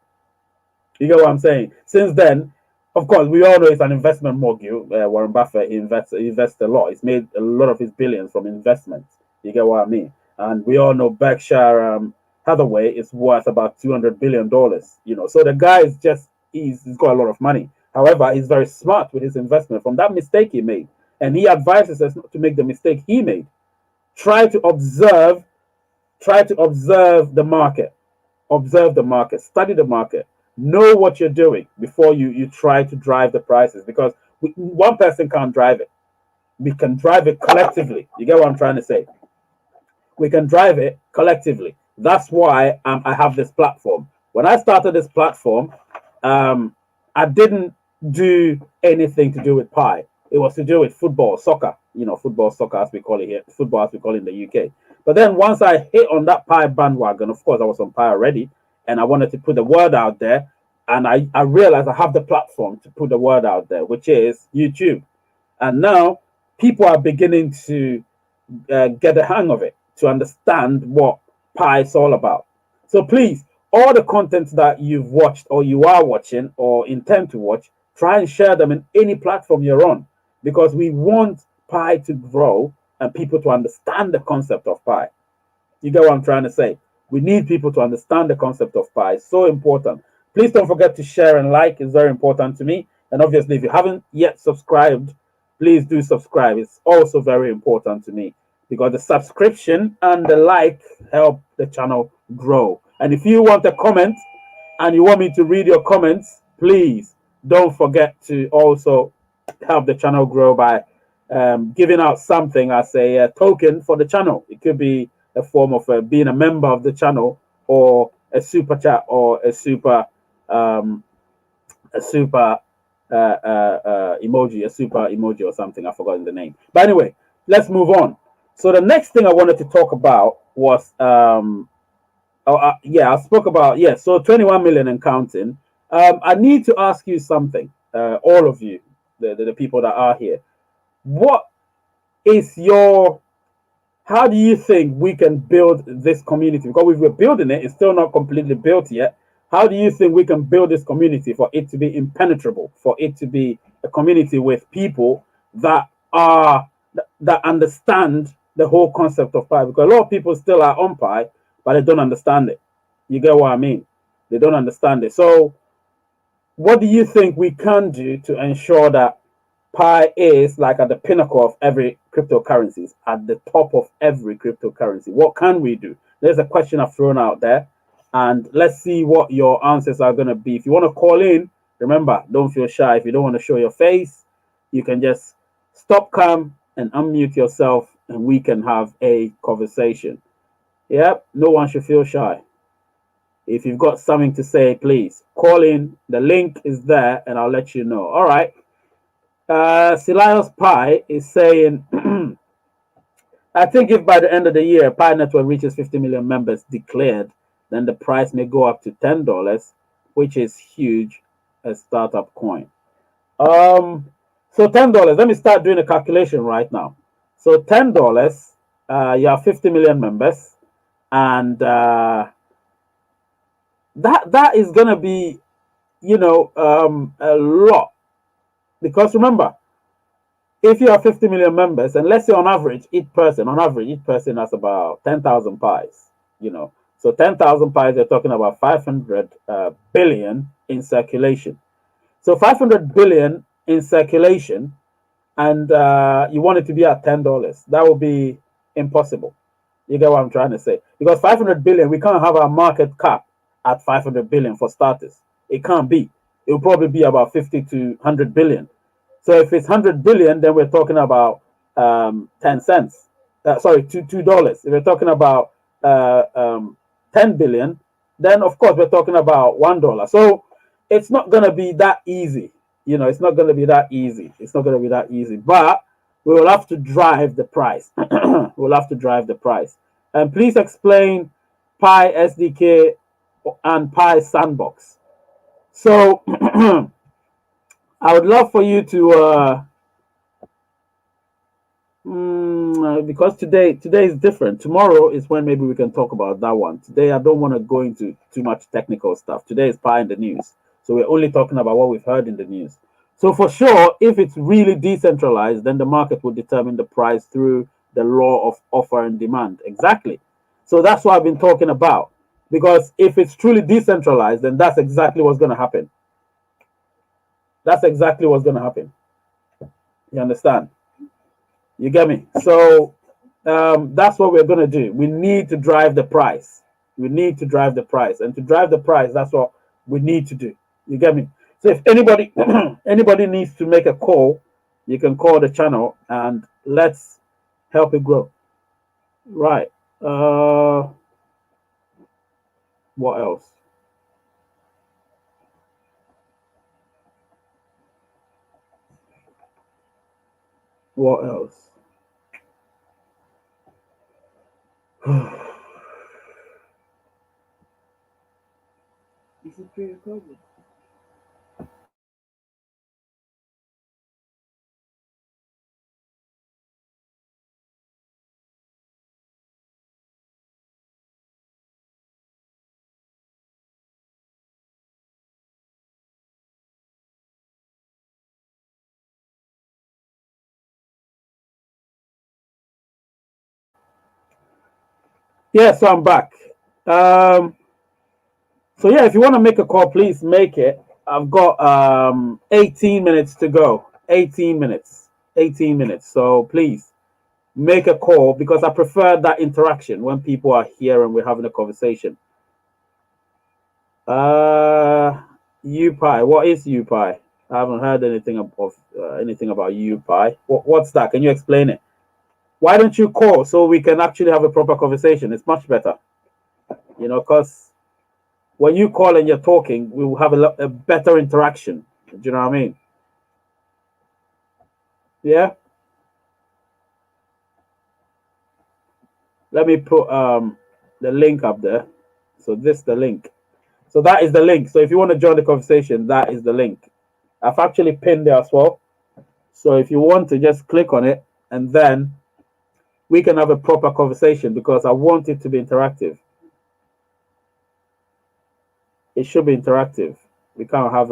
You get what I'm saying? Since then, of course, we all know it's an investment mogul. Warren Buffett invests a lot. He's made a lot of his billions from investments. You get what I mean? And we all know Berkshire Hathaway is worth about $200 billion. So the guy is just he's got a lot of money. However, he's very smart with his investment from that mistake he made, and he advises us not to make the mistake he made. Try to observe, try to observe the market, study the market, know what you're doing before you try to drive the prices, because one person can't drive it. We can drive it collectively. You get what I'm trying to say? We can drive it collectively. That's why I have this platform. When I started this platform, um, I didn't do anything to do with pie. It was to do with football, soccer. Football, soccer, as we call it here, football, as we call it in the UK. But then once I hit on that pie bandwagon, of course, I was on pie already, and I wanted to put the word out there. And I realized I have the platform to put the word out there, which is YouTube. And now people are beginning to get the hang of it, to understand what Pi is all about. So please, all the content that you've watched or you are watching or intend to watch, try and share them in any platform you're on, because we want Pi to grow and people to understand the concept of Pi. You get what I'm trying to say? We need people to understand the concept of Pi. It's so important. Please don't forget to share and like. It's very important to me. And obviously, if you haven't yet subscribed, please do subscribe. It's also very important to me, because the subscription and the like help the channel grow. And if you want a comment and you want me to read your comments, please don't forget to also help the channel grow by giving out something as a token for the channel. It could be a form of being a member of the channel, or a super chat, or um, a super emoji, a super emoji or something. I've forgotten the name. But anyway, let's move on. So the next thing I wanted to talk about was I spoke about, so 21 million and counting. I need to ask you something, all of you, the people that are here. What is your How do you think we can build this community? Because we're building it, it's still not completely built yet. How do you think we can build this community for it to be impenetrable, for it to be a community with people that are that understand the whole concept of Pi? Because a lot of people still are on Pi, but they don't understand it. You get what I mean? They don't understand it. So what do you think we can do to ensure that Pi is like at the pinnacle of every cryptocurrency, at the top of every cryptocurrency? What can we do? There's a question I've thrown out there, and let's see what your answers are going to be. If you want to call in, remember, don't feel shy. If you don't want to show your face, you can just stop calm and unmute yourself, and we can have a conversation. Yep, no one should feel shy. If you've got something to say, please call in. The link is there, and I'll let you know. All right. Silios Pi is saying, I think if by the end of the year Pi Network reaches 50 million members declared, then the price may go up to $10, which is huge as startup coin. So $10. Let me start doing a calculation right now. So $10, you have 50 million members, and that is gonna be, a lot, because remember, if you have 50 million members, and let's say on average, each person has about 10,000 pies, So 10,000 pies, you're talking about 500 billion in circulation. So 500 billion in circulation, and you want it to be at $10. That would be impossible. You get what I'm trying to say? Because 500 billion, we can't have our market cap at 500 billion for starters. It can't be. It will probably be about 50 to 100 billion. So if it's 100 billion, then we're talking about 10 cents. Sorry, $2. If we're talking about 10 billion, then of course we're talking about $1. So it's not gonna be that easy. It's not gonna be that easy. It's not gonna be that easy. But we will have to drive the price. We'll have to drive the price. And please explain Pi SDK and Pi Sandbox. So I would love for you to because today is different. Tomorrow is when maybe we can talk about that one. Today I don't want to go into too much technical stuff. Today is Pi in the news, so we're only talking about what we've heard in the news. So for sure, if it's really decentralized, then the market will determine the price through the law of offer and demand. Exactly. So that's what I've been talking about. Because if it's truly decentralized, then that's exactly what's going to happen. That's exactly what's going to happen. You understand? You get me? So that's what we're going to do. We need to drive the price. We need to drive the price. And to drive the price, that's what we need to do. You get me? So if anybody anybody needs to make a call, you can call the channel and let's help it grow. Right. What else? What else? Is it pre-recorded? Yeah, so I'm back. Um, so yeah, if you want to make a call, please make it. I've got 18 minutes to go. 18 minutes. 18 minutes. So please make a call because I prefer that interaction when people are here and we're having a conversation. Uh, UPI. What is UPI? I haven't heard anything of anything about UPI. What's that? Can you explain it? Why don't you call so we can actually have a proper conversation? It's much better, because when you call and you're talking, we will have a better interaction. Do you know what I mean? Yeah. Let me put the link up there. So this the link. So that is the link. So if you want to join the conversation, that is the link. I've actually pinned it as well. So if you want to just click on it and then we can have a proper conversation because I want it to be interactive. It should be interactive. We can't have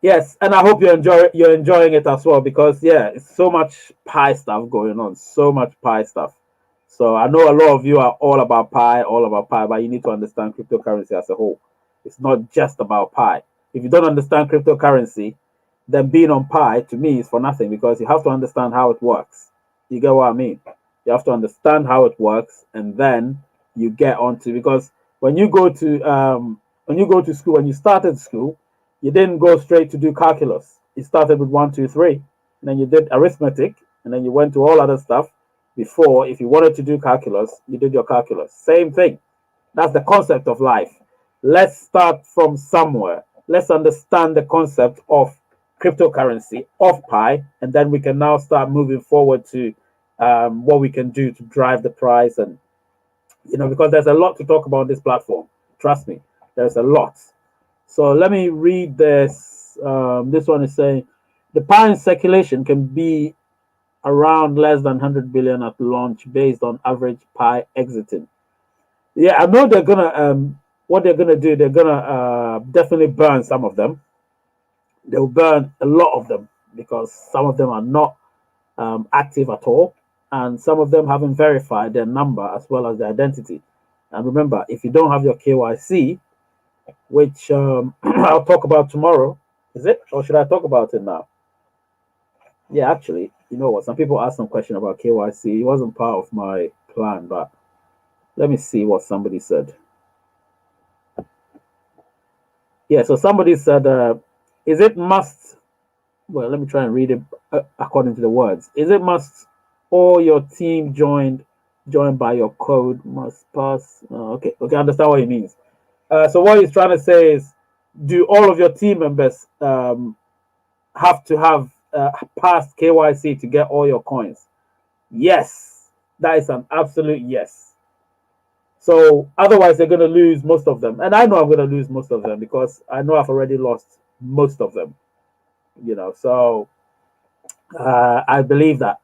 yes, and I hope you're enjoying it as well because yeah, it's so much pie stuff going on, so much pie stuff. So I know a lot of you are all about pie, but you need to understand cryptocurrency as a whole. It's not just about pie. If you don't understand cryptocurrency, then being on pie to me is for nothing because you have to understand how it works. You get what I mean? You have to understand how it works, and then you get onto because when you go to school, when you started school, you didn't go straight to do calculus. You started with one, two, three, and then you did arithmetic, and then you went to all other stuff before. If you wanted to do calculus, you did your calculus. Same thing. That's the concept of life. Let's start from somewhere. Let's understand the concept of cryptocurrency, of Pi, and then we can now start moving forward to what we can do to drive the price. And, because there's a lot to talk about on this platform. Trust me, there's a lot. So let me read this. This one is saying the Pi in circulation can be around less than 100 billion at launch based on average Pi exiting. Yeah, I know they're gonna what they're gonna do. They're gonna definitely burn some of them. They'll burn a lot of them because some of them are not active at all, and some of them haven't verified their number as well as their identity. And remember, if you don't have your KYC, which I'll talk about tomorrow, is it, or should I talk about it now? Yeah, actually, you know what? Some people asked some question about KYC. It wasn't part of my plan, but let me see what somebody said. Yeah, so somebody said, is it must? Well, let me try and read it according to the words. Is it must all your team joined Join by your code must pass. Okay, okay, I understand what he means. So what he's trying to say is, do all of your team members have to have passed KYC to get all your coins? Yes, that is an absolute yes. So otherwise, they're going to lose most of them, and I know I'm going to lose most of them because I know I've already lost most of them. So I believe that.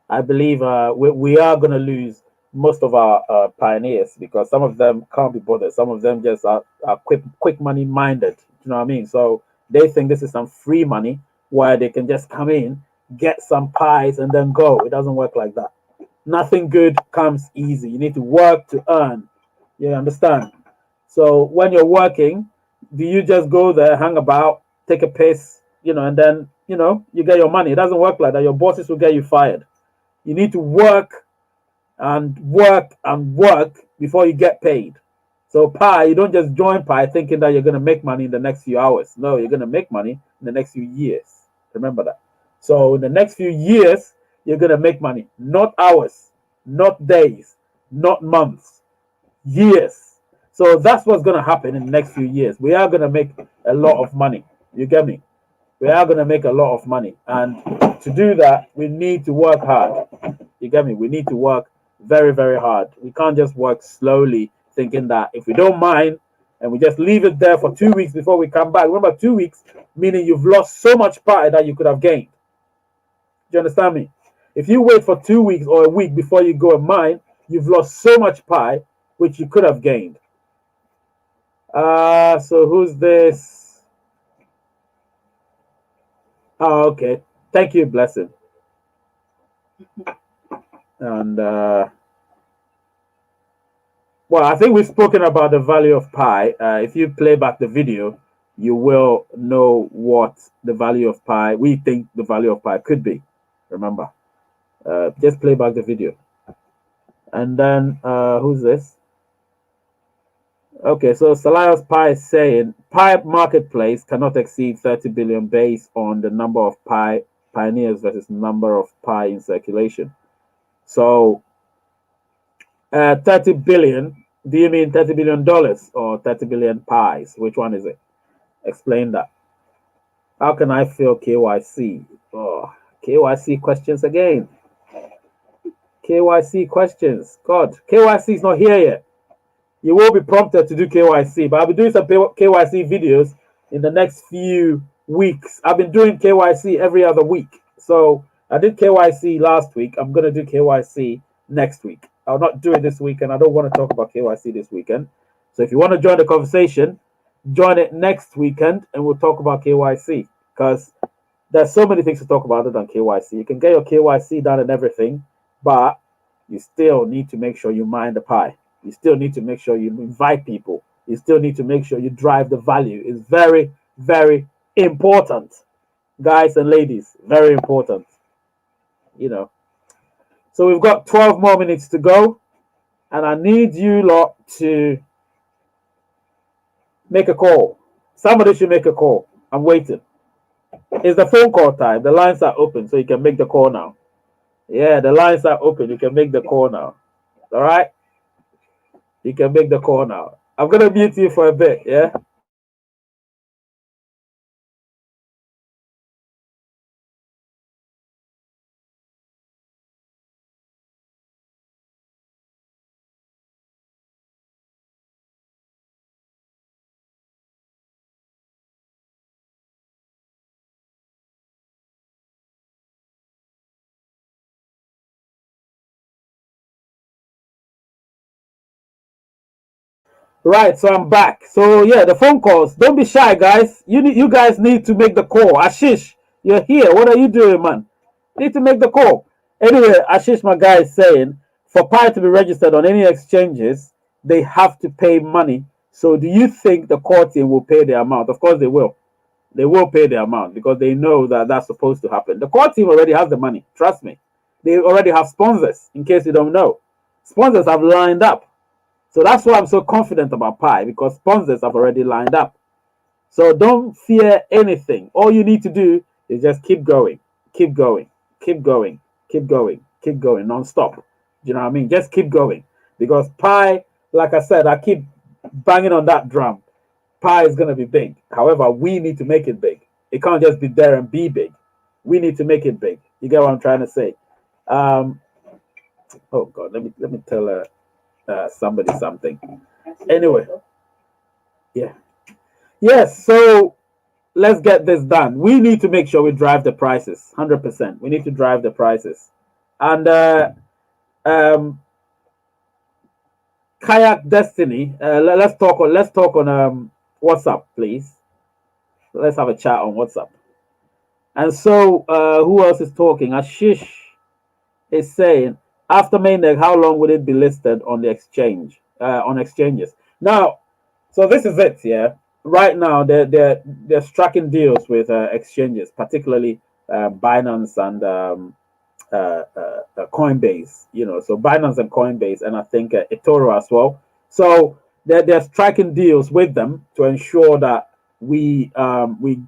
I believe we are going to lose most of our pioneers because some of them can't be bothered. Some of them just are quick money minded. You know what I mean? So they think this is some free money where they can just come in, get some pies, and then go. It doesn't work like that. Nothing good comes easy. You need to work to earn. You understand? So when you're working, do you just go there, hang about, take a piss, and then you get your money? It doesn't work like that. Your bosses will get you fired. You need to work and work and work before you get paid. So Pi, you don't just join Pi thinking that you're going to make money in the next few hours. No, you're going to make money in the next few years. Remember that. So in the next few years, you're going to make money, not hours, not days, not months, years. So that's what's going to happen in the next few years. We are going to make a lot of money. You get me? We are going to make a lot of money. And to do that, we need to work hard. You get me? We need to work very, very hard. We can't just work slowly, thinking that if we don't mind and we just leave it there for 2 weeks before we come back. Remember, 2 weeks, meaning you've lost so much pie that you could have gained. Do you understand me? If you wait for 2 weeks or a week before you go and mine, you've lost so much pie which you could have gained. So who's this? Oh, okay. Thank you, Blessing. And well, I think we've spoken about the value of pi. If you play back the video, you will know what the value of pi, we think the value of pi could be. Remember, just play back the video. And then, who's this? Okay, so Salios Pi is saying Pi marketplace cannot exceed 30 billion based on the number of Pi pioneers versus number of Pi in circulation. So 30 billion, do you mean $30 billion or 30 billion pies? Which one is it? Explain that. How can I fill KYC? Oh, KYC questions again. KYC questions. God, KYC is not here yet. You will be prompted to do KYC, but I'll be doing some KYC videos in the next few weeks. I've been doing KYC every other week. So I did KYC last week. I'm going to do KYC next week. I'll not do it this weekend. I don't want to talk about KYC this weekend. So if you want to join the conversation, join it next weekend and we'll talk about KYC because there's so many things to talk about other than KYC. You can get your KYC done and everything, but you still need to make sure you mind the pie. You still need to make sure you invite people. You still need to make sure you drive the value. It's very, very important, guys and ladies. Very important. So we've got 12 more minutes to go, and I need you lot to make a call. Somebody should make a call. I'm waiting. It's the phone call time. The lines are open, so you can make the call now. Yeah, the lines are open. You can make the call now. All right? You can make the call now. I'm going to mute you for a bit, yeah? Right, so I'm back. So yeah, the phone calls. Don't be shy, guys. You guys need to make the call. Ashish, you're here. What are you doing, man? You need to make the call. Anyway, Ashish, my guy, is saying for Pi to be registered on any exchanges, they have to pay money. So do you think the core team will pay the amount? Of course they will. They will pay the amount because they know that that's supposed to happen. The core team already has the money. Trust me. They already have sponsors. In case you don't know, sponsors have lined up. So that's why I'm so confident about Pi because sponsors have already lined up. So don't fear anything. All you need to do is just keep going, keep going, keep going, keep going, keep going non-stop. You know what I mean? Just keep going because Pi, like I said, I keep banging on that drum. Pi is going to be big. However, we need to make it big. It can't just be there and be big. We need to make it big. You get what I'm trying to say? Um, oh God, let me tell somebody something. Anyway, yeah, yes. So let's get this done. We need to make sure we drive the prices. 100%. We need to drive the prices, and um, Kayak Destiny. Let's talk on WhatsApp, please. Let's have a chat on WhatsApp. And so, who else is talking? Ashish is saying, after mainnet, how long would it be listed on the exchange, on exchanges? Now, so this is it, yeah. Right now, they're striking deals with exchanges, particularly Binance and Coinbase. You know, so Binance and Coinbase, and I think eToro as well. So they're striking deals with them to ensure that we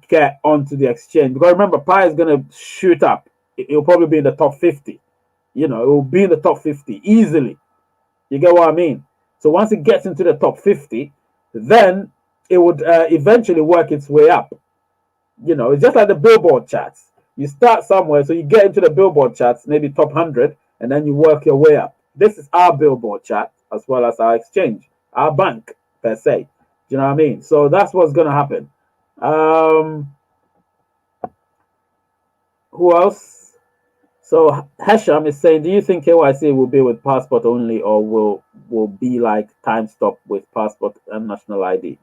get onto the exchange. Because remember, Pi is going to shoot up. It'll probably be in the top 50. You know, it will be in the top 50 easily. You get what I mean? So once it gets into the top 50, then it would eventually work its way up. You know, it's just like the Billboard charts. You start somewhere, so you get into the Billboard charts, maybe top 100, and then you work your way up. This is our Billboard chart as well as our exchange, our bank per se. Do you know what I mean? So that's what's going to happen. Who else? So Hesham is saying, do you think KYC will be with passport only, or will be like time stop with passport and national ID?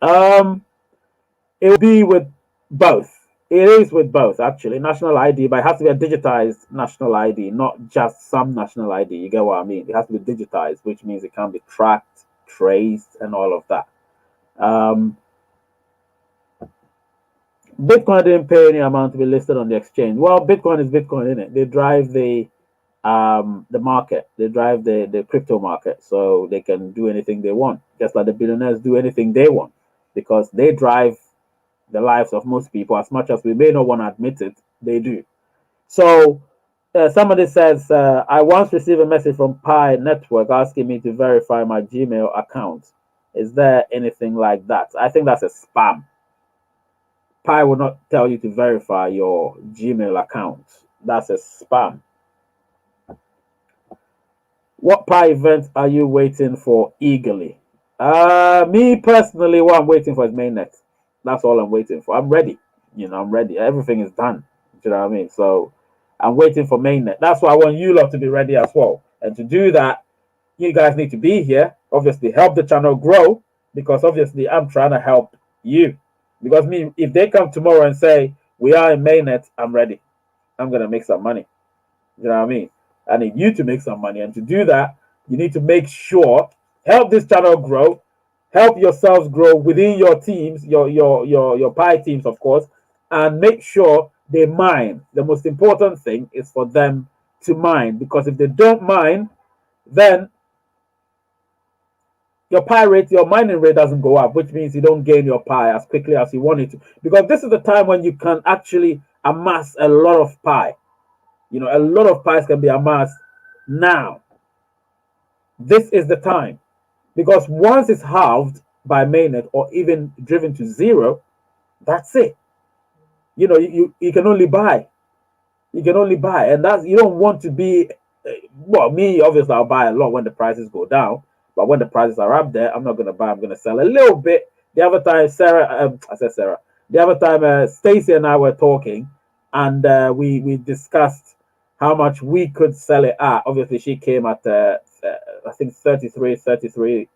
It will be with both. It is with both actually. National ID, but it has to be a digitized national ID, not just some national ID. You get what I mean? It has to be digitized, which means it can be tracked, traced, and all of that. Bitcoin didn't pay any amount to be listed on the exchange. Well, Bitcoin is Bitcoin, isn't it? They drive the market. They drive the crypto market, so they can do anything they want, just like the billionaires do anything they want, because they drive the lives of most people. As much as we may not want to admit it, they do. So somebody says, I once received a message from Pi Network asking me to verify my Gmail account. Is there anything like that? I think that's a spam. Pi will not tell you to verify your Gmail account. That's a spam. What Pi event are you waiting for eagerly? Me personally, what I'm waiting for is mainnet. That's all I'm waiting for. I'm ready. You know, I'm ready. Everything is done. Do you know what I mean? So I'm waiting for mainnet. That's why I want you lot to be ready as well. And to do that, you guys need to be here. Obviously, help the channel grow, because obviously I'm trying to help you. Because me, if they come tomorrow and say we are in mainnet, I'm ready. I'm gonna make some money. You know what I mean? I need you to make some money, and to do that, you need to make sure help this channel grow, help yourselves grow within your teams, your Pi teams, of course, and make sure they mine. The most important thing is for them to mine, because if they don't mine, then your Pi rate, your mining rate doesn't go up, which means you don't gain your Pi as quickly as you want it to. Because this is the time when you can actually amass a lot of Pi. You know, a lot of Pies can be amassed now. This is the time. Because once it's halved by mainnet or even driven to zero, that's it. You know, you can only buy. You can only buy. And that's, you don't want to be, well, me, obviously, I'll buy a lot when the prices go down. But when the prices are up there, I'm not going to buy. I'm going to sell a little bit. The other time, I said Sarah. The other time, Stacy and I were talking, and we discussed how much we could sell it at. Obviously, she came at, I think, 33, 34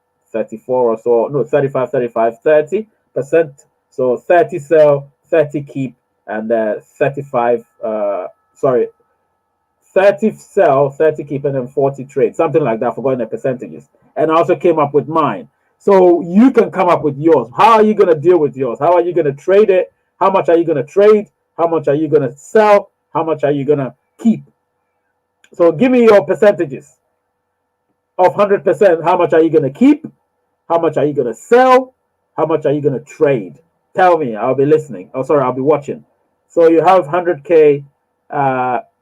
or so. No, 35, 30%. So 30 sell, 30 keep, and 35, sorry, 30 sell, 30 keep, and then 40 trade, something like that, forgotten the percentages. And I also came up with mine. So you can come up with yours. How are you going to deal with yours? How are you going to trade it? How much are you going to trade? How much are you going to sell? How much are you going to keep? So give me your percentages of 100%. How much are you going to keep? How much are you going to sell? How much are you going to trade? Tell me. I'll be listening. Oh, sorry, I'll be watching. So you have 100K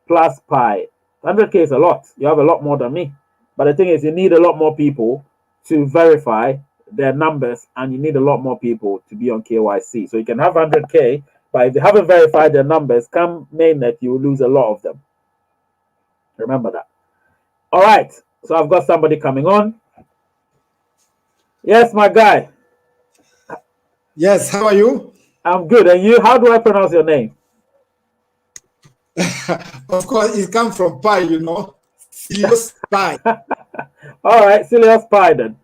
plus Pi. 100K is a lot. You have a lot more than me. But the thing is, you need a lot more people to verify their numbers, and you need a lot more people to be on KYC. So you can have 100K, but if you haven't verified their numbers, come mainnet, you will lose a lot of them. Remember that. All right. So I've got somebody coming on. Yes, my guy. Yes, how are you? I'm good. And you? How do I pronounce your name? Of course, it comes from pie, you know. Serious pie. All right, Silius Pie then.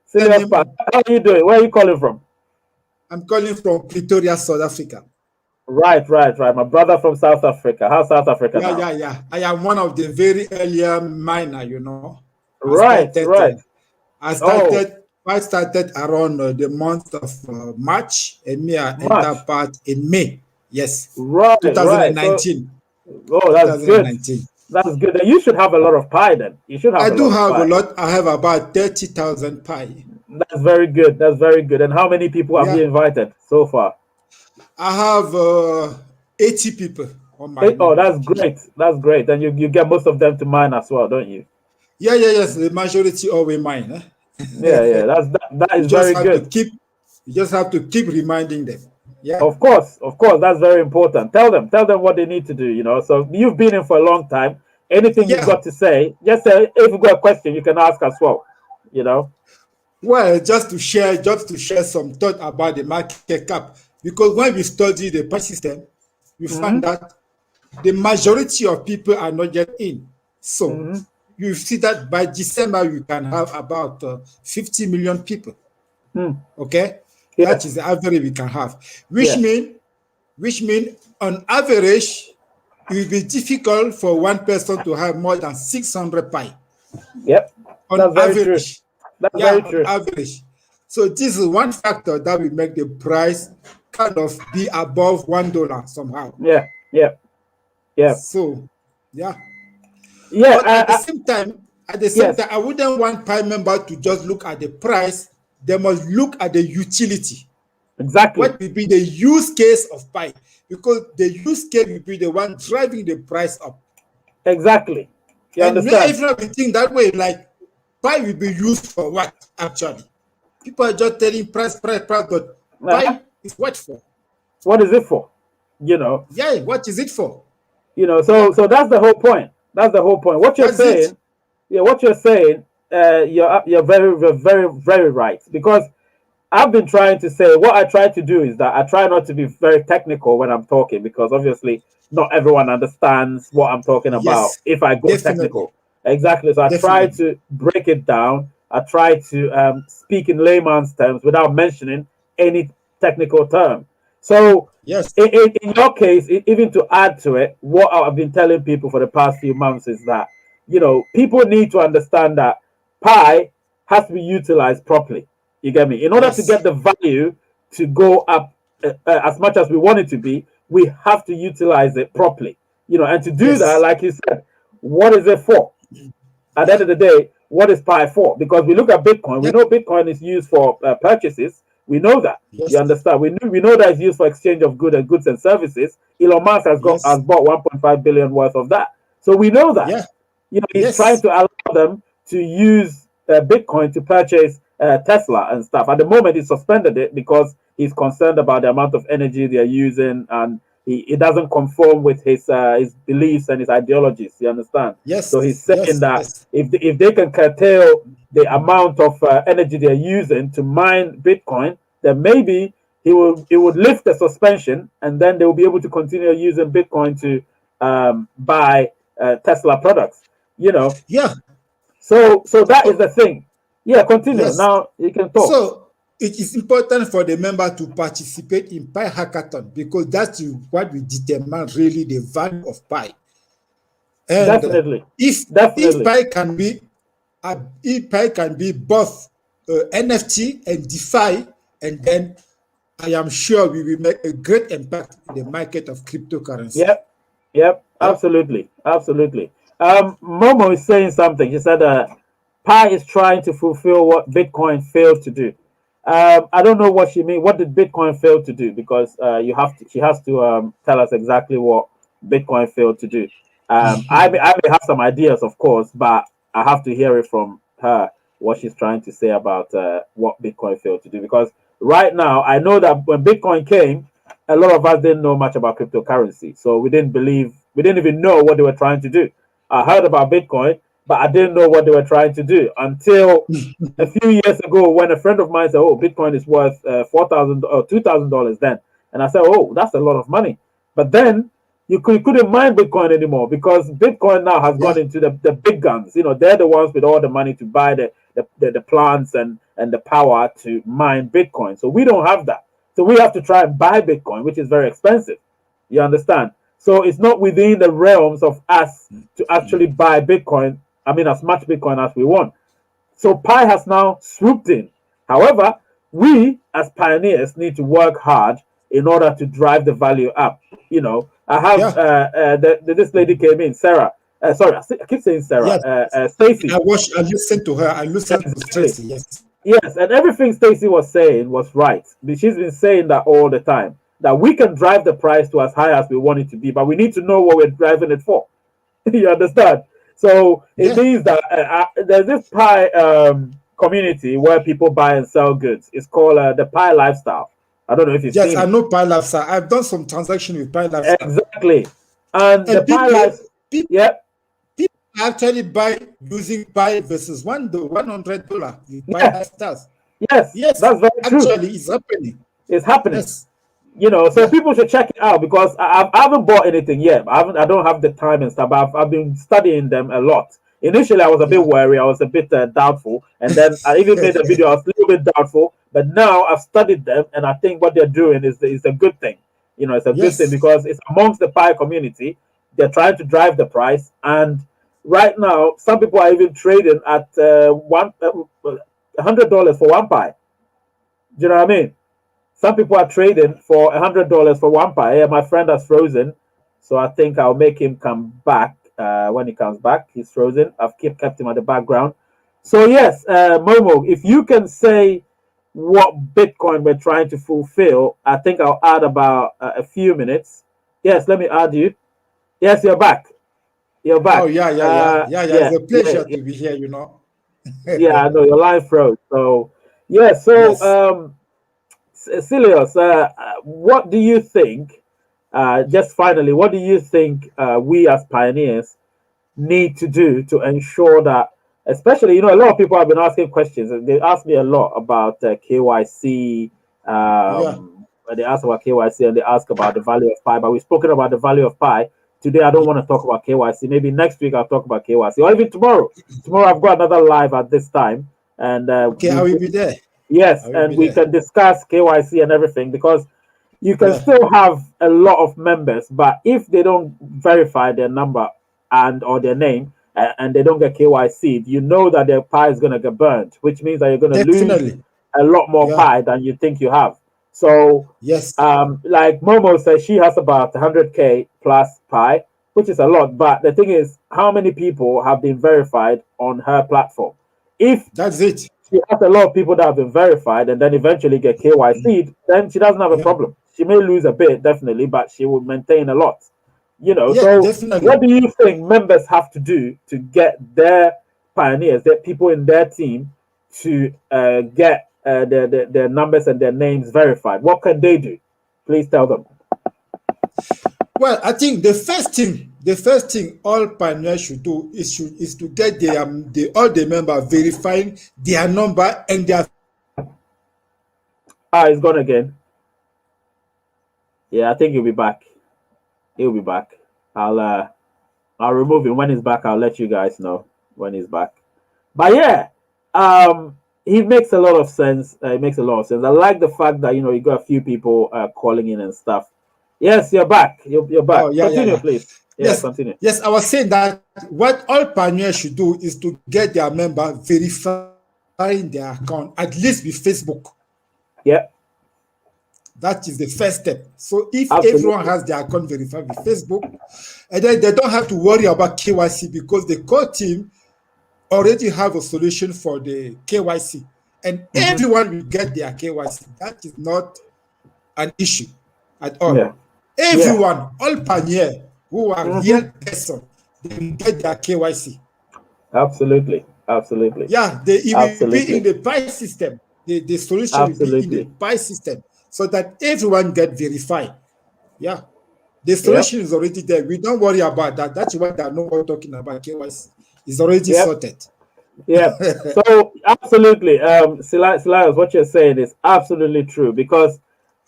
Silius Pie. I'm How are you doing? Where are you calling from? calling from Pretoria, South Africa. Right, right, right. My brother from South Africa. How's South Africa Yeah, now? yeah, yeah. I am one of the very earlier miner, you know. I Right, started, right. uh, I Oh, started, I started around the month of March, and me I enter March. part in May. Yes, Right, right. So, 2019. oh, that's good. 2019. That's good. Then you should have a lot of pie then. You should I have a do lot of have a pie. lot. I have about 30,000 pie. That's very good. That's very good. And how many people have you Yeah, invited so far? I have 80 people on my Oh, member that's page. great. That's great. And you get most of them to mine as well, don't you? Yeah, yeah, yes. The majority always mine. Yeah, yeah. That You is just very have to good. keep. You just have to keep reminding them. Yeah, Of course, that's very important. Tell them what they need to do. So you've been in for a long time. Anything you've yeah. got to say, just say. If you've got a question, you can ask as well. You know. Well, just to share some thought about the market cap, because when we study the price system, we Mm-hmm. find that the majority of people are not yet in. So Mm-hmm. you see that by December you can have about 50 million people. Mm. Okay, that Yes. is the average we can have, which Yes. mean which mean on average it will be difficult for one person to have more than 600 pi Yep. on That's very true. average. That's Yeah, very on true. average. So this is one factor that will make the price kind of be above $1 somehow. Yeah. Yeah. Yeah. So yeah. Yeah. But at the same Yes. time, I wouldn't want Pi member to just look at the price. They must look at the utility. Exactly. What will be the use case of Pi? Because the use case will be the one driving the price up. Exactly. You And understand? if not, we think that way, like Pi will be used for what actually? People are just telling price, price, price, but Uh-huh. Pi is what for? What is it for? You know. Yeah, what is it for? So Yeah, that's the whole point. That's the whole point. What you're that's it. saying, yeah, what you're saying, you're very right, because I've been trying to say, what I try to do is that I try not to be very technical when I'm talking, because obviously not everyone understands what I'm talking about Yes, if I go definitely, technical. Exactly. So I try definitely. to break it down. I try to speak in layman's terms without mentioning any technical term. So Yes, in your case, even to add to it, what I've been telling people for the past few months is that, people need to understand that pi has to be utilized properly. You get me? In order to get yes, the value to go up as much as we want it to be, we have to utilize it properly. And to do that, yes. like you said, what is it for? At the end Yeah, of the day, what is Pi for? Because we look at Bitcoin, we yeah, know Bitcoin is used for purchases. We know that. You yes, understand? We know that it's used for exchange of goods and services. Elon Musk has yes, bought 1.5 billion worth of that. So we know that. yeah, He's trying yes, to allow them to use Bitcoin to purchase Tesla and stuff. At the moment, he suspended it because he's concerned about the amount of energy they're using, and it doesn't conform with his beliefs and his ideologies. You understand? So he's yes, saying yes, that yes, if they can curtail the amount of energy they're using to mine Bitcoin, then maybe he would lift the suspension, and then they will be able to continue using Bitcoin to buy Tesla products. You know, yeah. so that is So the thing. Yeah, continue. yes, Now you can talk. so it is important for the member to participate in Pi Hackathon because that's what will determine really the value of Pi. And Definitely, if definitely. Pi can be if Pi can be both NFT and DeFi, and then I am sure we will make a great impact in the market of cryptocurrency. Yep, yep. Yep. Absolutely, absolutely. Momo is saying something. She said, "Pi is trying to fulfill what Bitcoin failed to do." I don't know what she mean. What did Bitcoin fail to do? Because you have to. She has to tell us exactly what Bitcoin failed to do. I may have some ideas, of course, but I have to hear it from her what she's trying to say about what Bitcoin failed to do. Because right now, I know that when Bitcoin came, a lot of us didn't know much about cryptocurrency, so we didn't even know what they were trying to do. I heard about Bitcoin, but I didn't know what they were trying to do until a few years ago when a friend of mine said, "Oh, Bitcoin is worth $4,000 or $2,000 then," and I said, "Oh, that's a lot of money." But then you couldn't mine Bitcoin anymore because Bitcoin now has Yeah. gone into the big guns. You know, they're the ones with all the money to buy the plants and the power to mine Bitcoin. So we don't have that. So we have to try and buy Bitcoin, which is very expensive. You understand? So it's not within the realms of us to actually buy Bitcoin. I mean, as much Bitcoin as we want. So Pi has now swooped in. However, we as pioneers need to work hard in order to drive the value up. You know, I have Yeah. this lady came in, Sarah. Sorry, I keep saying Sarah. Yes. Stacy. I listened to her. I listened to Exactly. Tracy. Yes. Yes, and everything Stacy was saying was right. She's been saying that all the time. That we can drive the price to as high as we want it to be, but we need to know what we're driving it for. You understand? So it Yeah. means that there's this Pi community where people buy and sell goods. It's called the Pi Lifestyle. I don't know if you've Yes, seen I it. know Pi Lifestyle. I've done some transaction with Pi Lifestyle. Exactly. And the And Pi Life, people yeah, actually buy using Pi versus $100. You buy yeah, lifestyles. yes, Yes, that's very true. actually, it's happening. It's happening. Yes. You know, so Yeah. people should check it out because I haven't bought anything yet. I don't have the time and stuff. But I've been studying them a lot. Initially, I was a bit Yeah. wary. I was a bit doubtful, and then I even made a video. I was a little bit doubtful, but now I've studied them, and I think what they're doing is a good thing. You know, it's a good thing Yes. because it's amongst the Pi community. They're trying to drive the price, and right now, some people are even trading at $100 for one Pi. Do you know what I mean? Some people are trading for $100 for one Pi. Yeah, my friend has frozen, so I think I'll make him come back when he comes back. He's frozen. I've kept him at the background. So yes, Momo, if you can say what Bitcoin we're trying to fulfill, I think I'll add about a few minutes. Yes, let me add you. Yes, you're back. You're Oh, back. yeah, yeah, yeah. Yeah, yeah. Yeah, It's a yeah, pleasure to be here, you know. yeah. I know your line froze. So yeah. So Yes. Silius, what do you think? Just finally, what do you think we as pioneers need to do to ensure that, especially, you know, a lot of people have been asking questions. They ask me a lot about KYC. Yeah. They ask about KYC and they ask about the value of Pi. But we've spoken about the value of Pi. Today, I don't want to talk about KYC. Maybe next week I'll talk about KYC, or even tomorrow. Tomorrow I've got another live at this time, and Okay, I will be there. yes, I will and be we there. can discuss KYC and everything because you can Yeah. still have a lot of members, but if they don't verify their number and or their name and they don't get KYC, you know that their pie is going to get burned, which means that you're going to lose Definitely. a lot more Yeah. pie than you think you have. So, Yes. like Momo says, she has about 100K plus pie, which is a lot. But the thing is, how many people have been verified on her platform? If That's it. she has a lot of people that have been verified and then eventually get KYC'd, then she doesn't have a Yeah. problem. She may lose a bit, definitely, but she will maintain a lot. You know, Yeah, so what definitely. do you think members have to do to get their pioneers, their people in their team, to get their numbers and their names verified? What can they do? Please tell them. Well, I think the first thing all pioneers should do is to get all the members verifying their number and their. Ah, it's gone again. Yeah, I think he'll be back. He'll be back. I'll uh I'll remove him when he's back. I'll let you guys know when he's back. But yeah, he makes a lot of sense. It makes a lot of sense. I like the fact that you got a few people calling in and stuff. Yes, you're back. You're Oh, back. yeah, yeah, Continue, yeah. please. Yeah, Yes, continue. yes. I was saying that what all pioneers should do is to get their member verifying their account at least with Facebook. Yeah, That is the first step. So if everyone absolutely. has their account verified with Facebook, and then they don't have to worry about KYC because the core team already have a solution for the KYC, and Hmm. everyone will get their KYC. That is not an issue at Yeah, all. yeah. Everyone, all pioneer who are Hmm. real person, they will get their KYC. Absolutely. Absolutely. Yeah, it will be in Absolutely. the PI system. The solution will be in the Absolutely. PI system so that everyone get verified. Yeah, the Yep. solution is already there. We don't worry about that. That's why there are no more talking about KYC. It's already Yep. sorted. Yeah. So absolutely, Silas, what you're saying is absolutely true because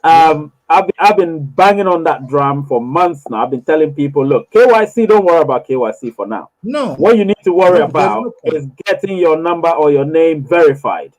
Yeah. I've been banging on that drum for months now. I've been telling people, look, KYC, don't worry about KYC for now. No, What you need to worry no, there's about no is point. getting your number or your name verified.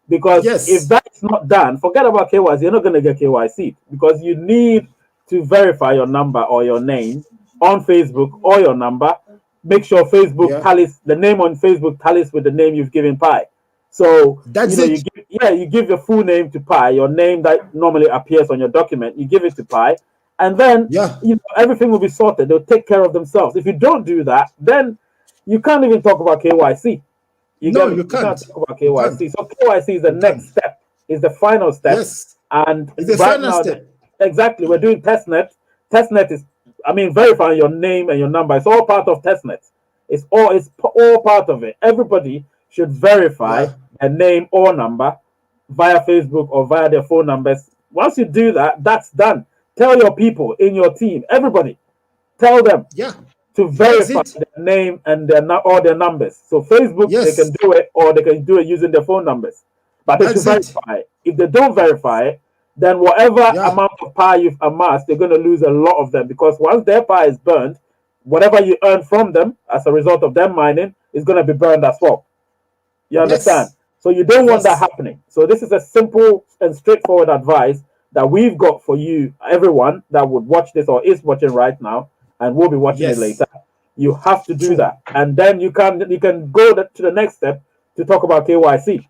Because if Yes, that's not done, forget about KYC. You're not going to get KYC because you need to verify your number or your name on Facebook or your number. Make sure Facebook yeah, tallies the name on Facebook tallies with the name you've given Pi. So that's it. you give your full name to Pi, your name that normally appears on your document. You give it to Pi, and then Yeah, everything will be sorted. They'll take care of themselves. If you don't do that, then you can't even talk about KYC. You no, get me? you You can't can't. talk about You can't. KYC. So KYC is the You next can't. step, is the final step. Yes, And it's the right final now, step. exactly, we're doing testnet. Testnet is, I mean, verifying your name and your number. It's all part of testnet. It's all part of it. Everybody should verify Yeah, a name or number via Facebook or via their phone numbers. Once you do that, that's done. Tell your people in your team, everybody, tell them yeah, to that's verify it. their name and all their numbers. So Facebook, they can Yes, do it, or they can do it using their phone numbers. But they should that's it. verify it. If they don't verify it, then whatever Yeah, amount of power you've amassed, they're going to lose a lot of them because once their power is burned, whatever you earn from them as a result of them mining is going to be burned as well. You understand? yes, So you don't want that yes, happening. So this is a simple and straightforward advice that we've got for you, everyone that would watch this or is watching right now, and will be watching it yes. later. You have to do True. that, and then you can go to the next step to talk about KYC.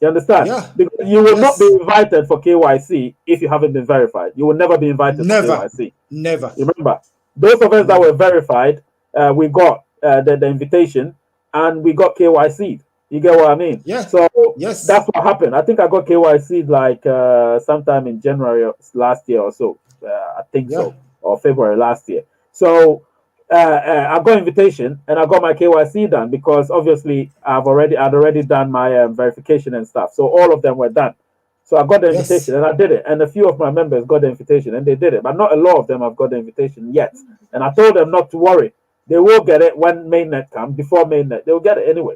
You understand? Yeah, Because you will not be yes. invited for KYC if you haven't been verified. You will never be invited for Never, KYC. never, Remember, those of us that were never. verified, we got the invitation and we got KYC. You get what I mean? Yeah, So yes, that's what happened. I think I got KYC like sometime in January last year or so. I think yeah, so, or February last year. So I got invitation and I got my KYC done because obviously I'd already done my verification and stuff. So all of them were done. So I got the invitation yes, and I did it. And a few of my members got the invitation and they did it. But not a lot of them have got the invitation yet. And I told them not to worry. They will get it when mainnet comes, before mainnet. They will get it anyway.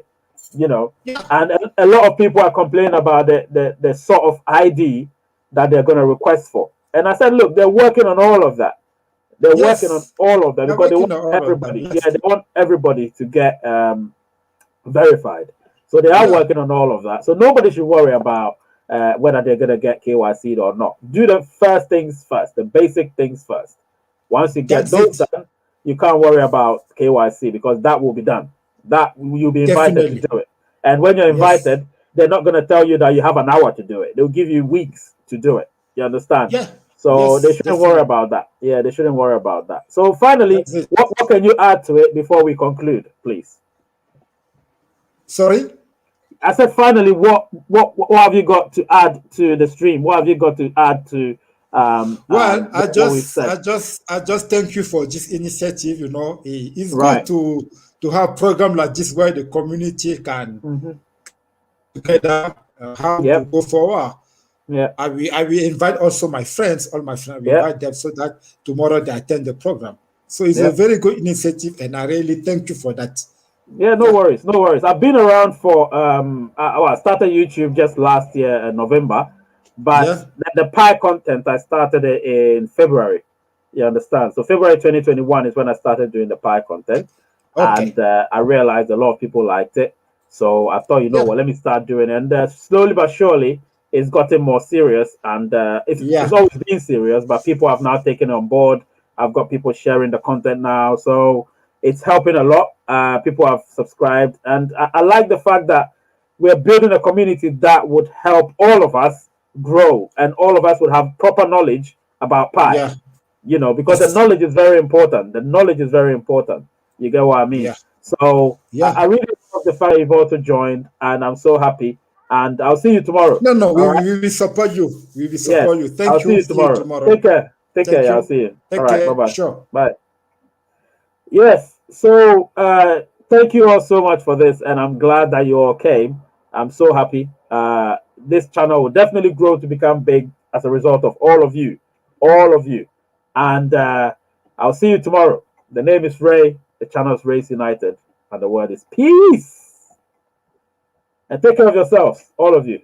You know. yeah, And a lot of people are complaining about the sort of ID that they're going to request for. And I said, look, they're working on all of that. They're working on yes. all of that They're because they working want on all of them. everybody. Yeah, Yes, they want everybody to get verified. So they are yeah, working on all of that. So nobody should worry about whether they're going to get KYC or not. Do the first things first, the basic things first. Once you get that's those it. done, you can't worry about KYC because that will be done. That you'll be invited to Definitely. do it. And when you're Yes. invited, they're not going to tell you that you have an hour to do it. They'll give you weeks to do it. You understand? Yeah. So they Yes, shouldn't worry definitely. about that. Yeah, they shouldn't worry about that. So finally, That's it. what can you add to it before we conclude, please? Sorry? I said finally, what have you got to add to the stream? What have you got to add to Well, I what we've just, said? I just, I just thank you for this initiative. It's good Right. to have program like this where the community can Mm-hmm. together how to Yep. go forward. Yep. I will invite also my friends, all my friends. We Yep. invite them so that tomorrow they attend the program. So it's a Yep. very good initiative, and I really thank you for that. Yeah, no Yeah, worries, no worries. I've been around for I started YouTube just last year in November, but yeah, the Pi content I started it in February. You understand? So February 2021 is when I started doing the Pi content, and okay, I realized a lot of people liked it. So I thought, you know yeah, what, let me start doing it. And slowly but surely, it's gotten more serious, and it's yeah, always been serious, but people have now taken it on board. I've got people sharing the content now, so it's helping a lot. People have subscribed, and I like the fact that we're building a community that would help all of us grow, and all of us would have proper knowledge about Pi. yeah, Because the yes, knowledge is very important. The knowledge is very important. You get what I mean? yeah, So yeah. I really love the fact you've also joined, and I'm so happy. And I'll see you tomorrow. No, no, All right? we will support you. We will Yes, support you. I'll Thank see you. you See you tomorrow. tomorrow. Take care. Take care. Thank Yeah, I'll you. see you. All Take right. Bye care. bye. Sure. Bye. Yes. So thank you all so much for this, and I'm glad that you all came. I'm so happy. This channel will definitely grow to become big as a result of all of you. And I'll see you tomorrow. The name is Ray. The channel is Race United, and the word is peace. And take care of yourselves, all of you.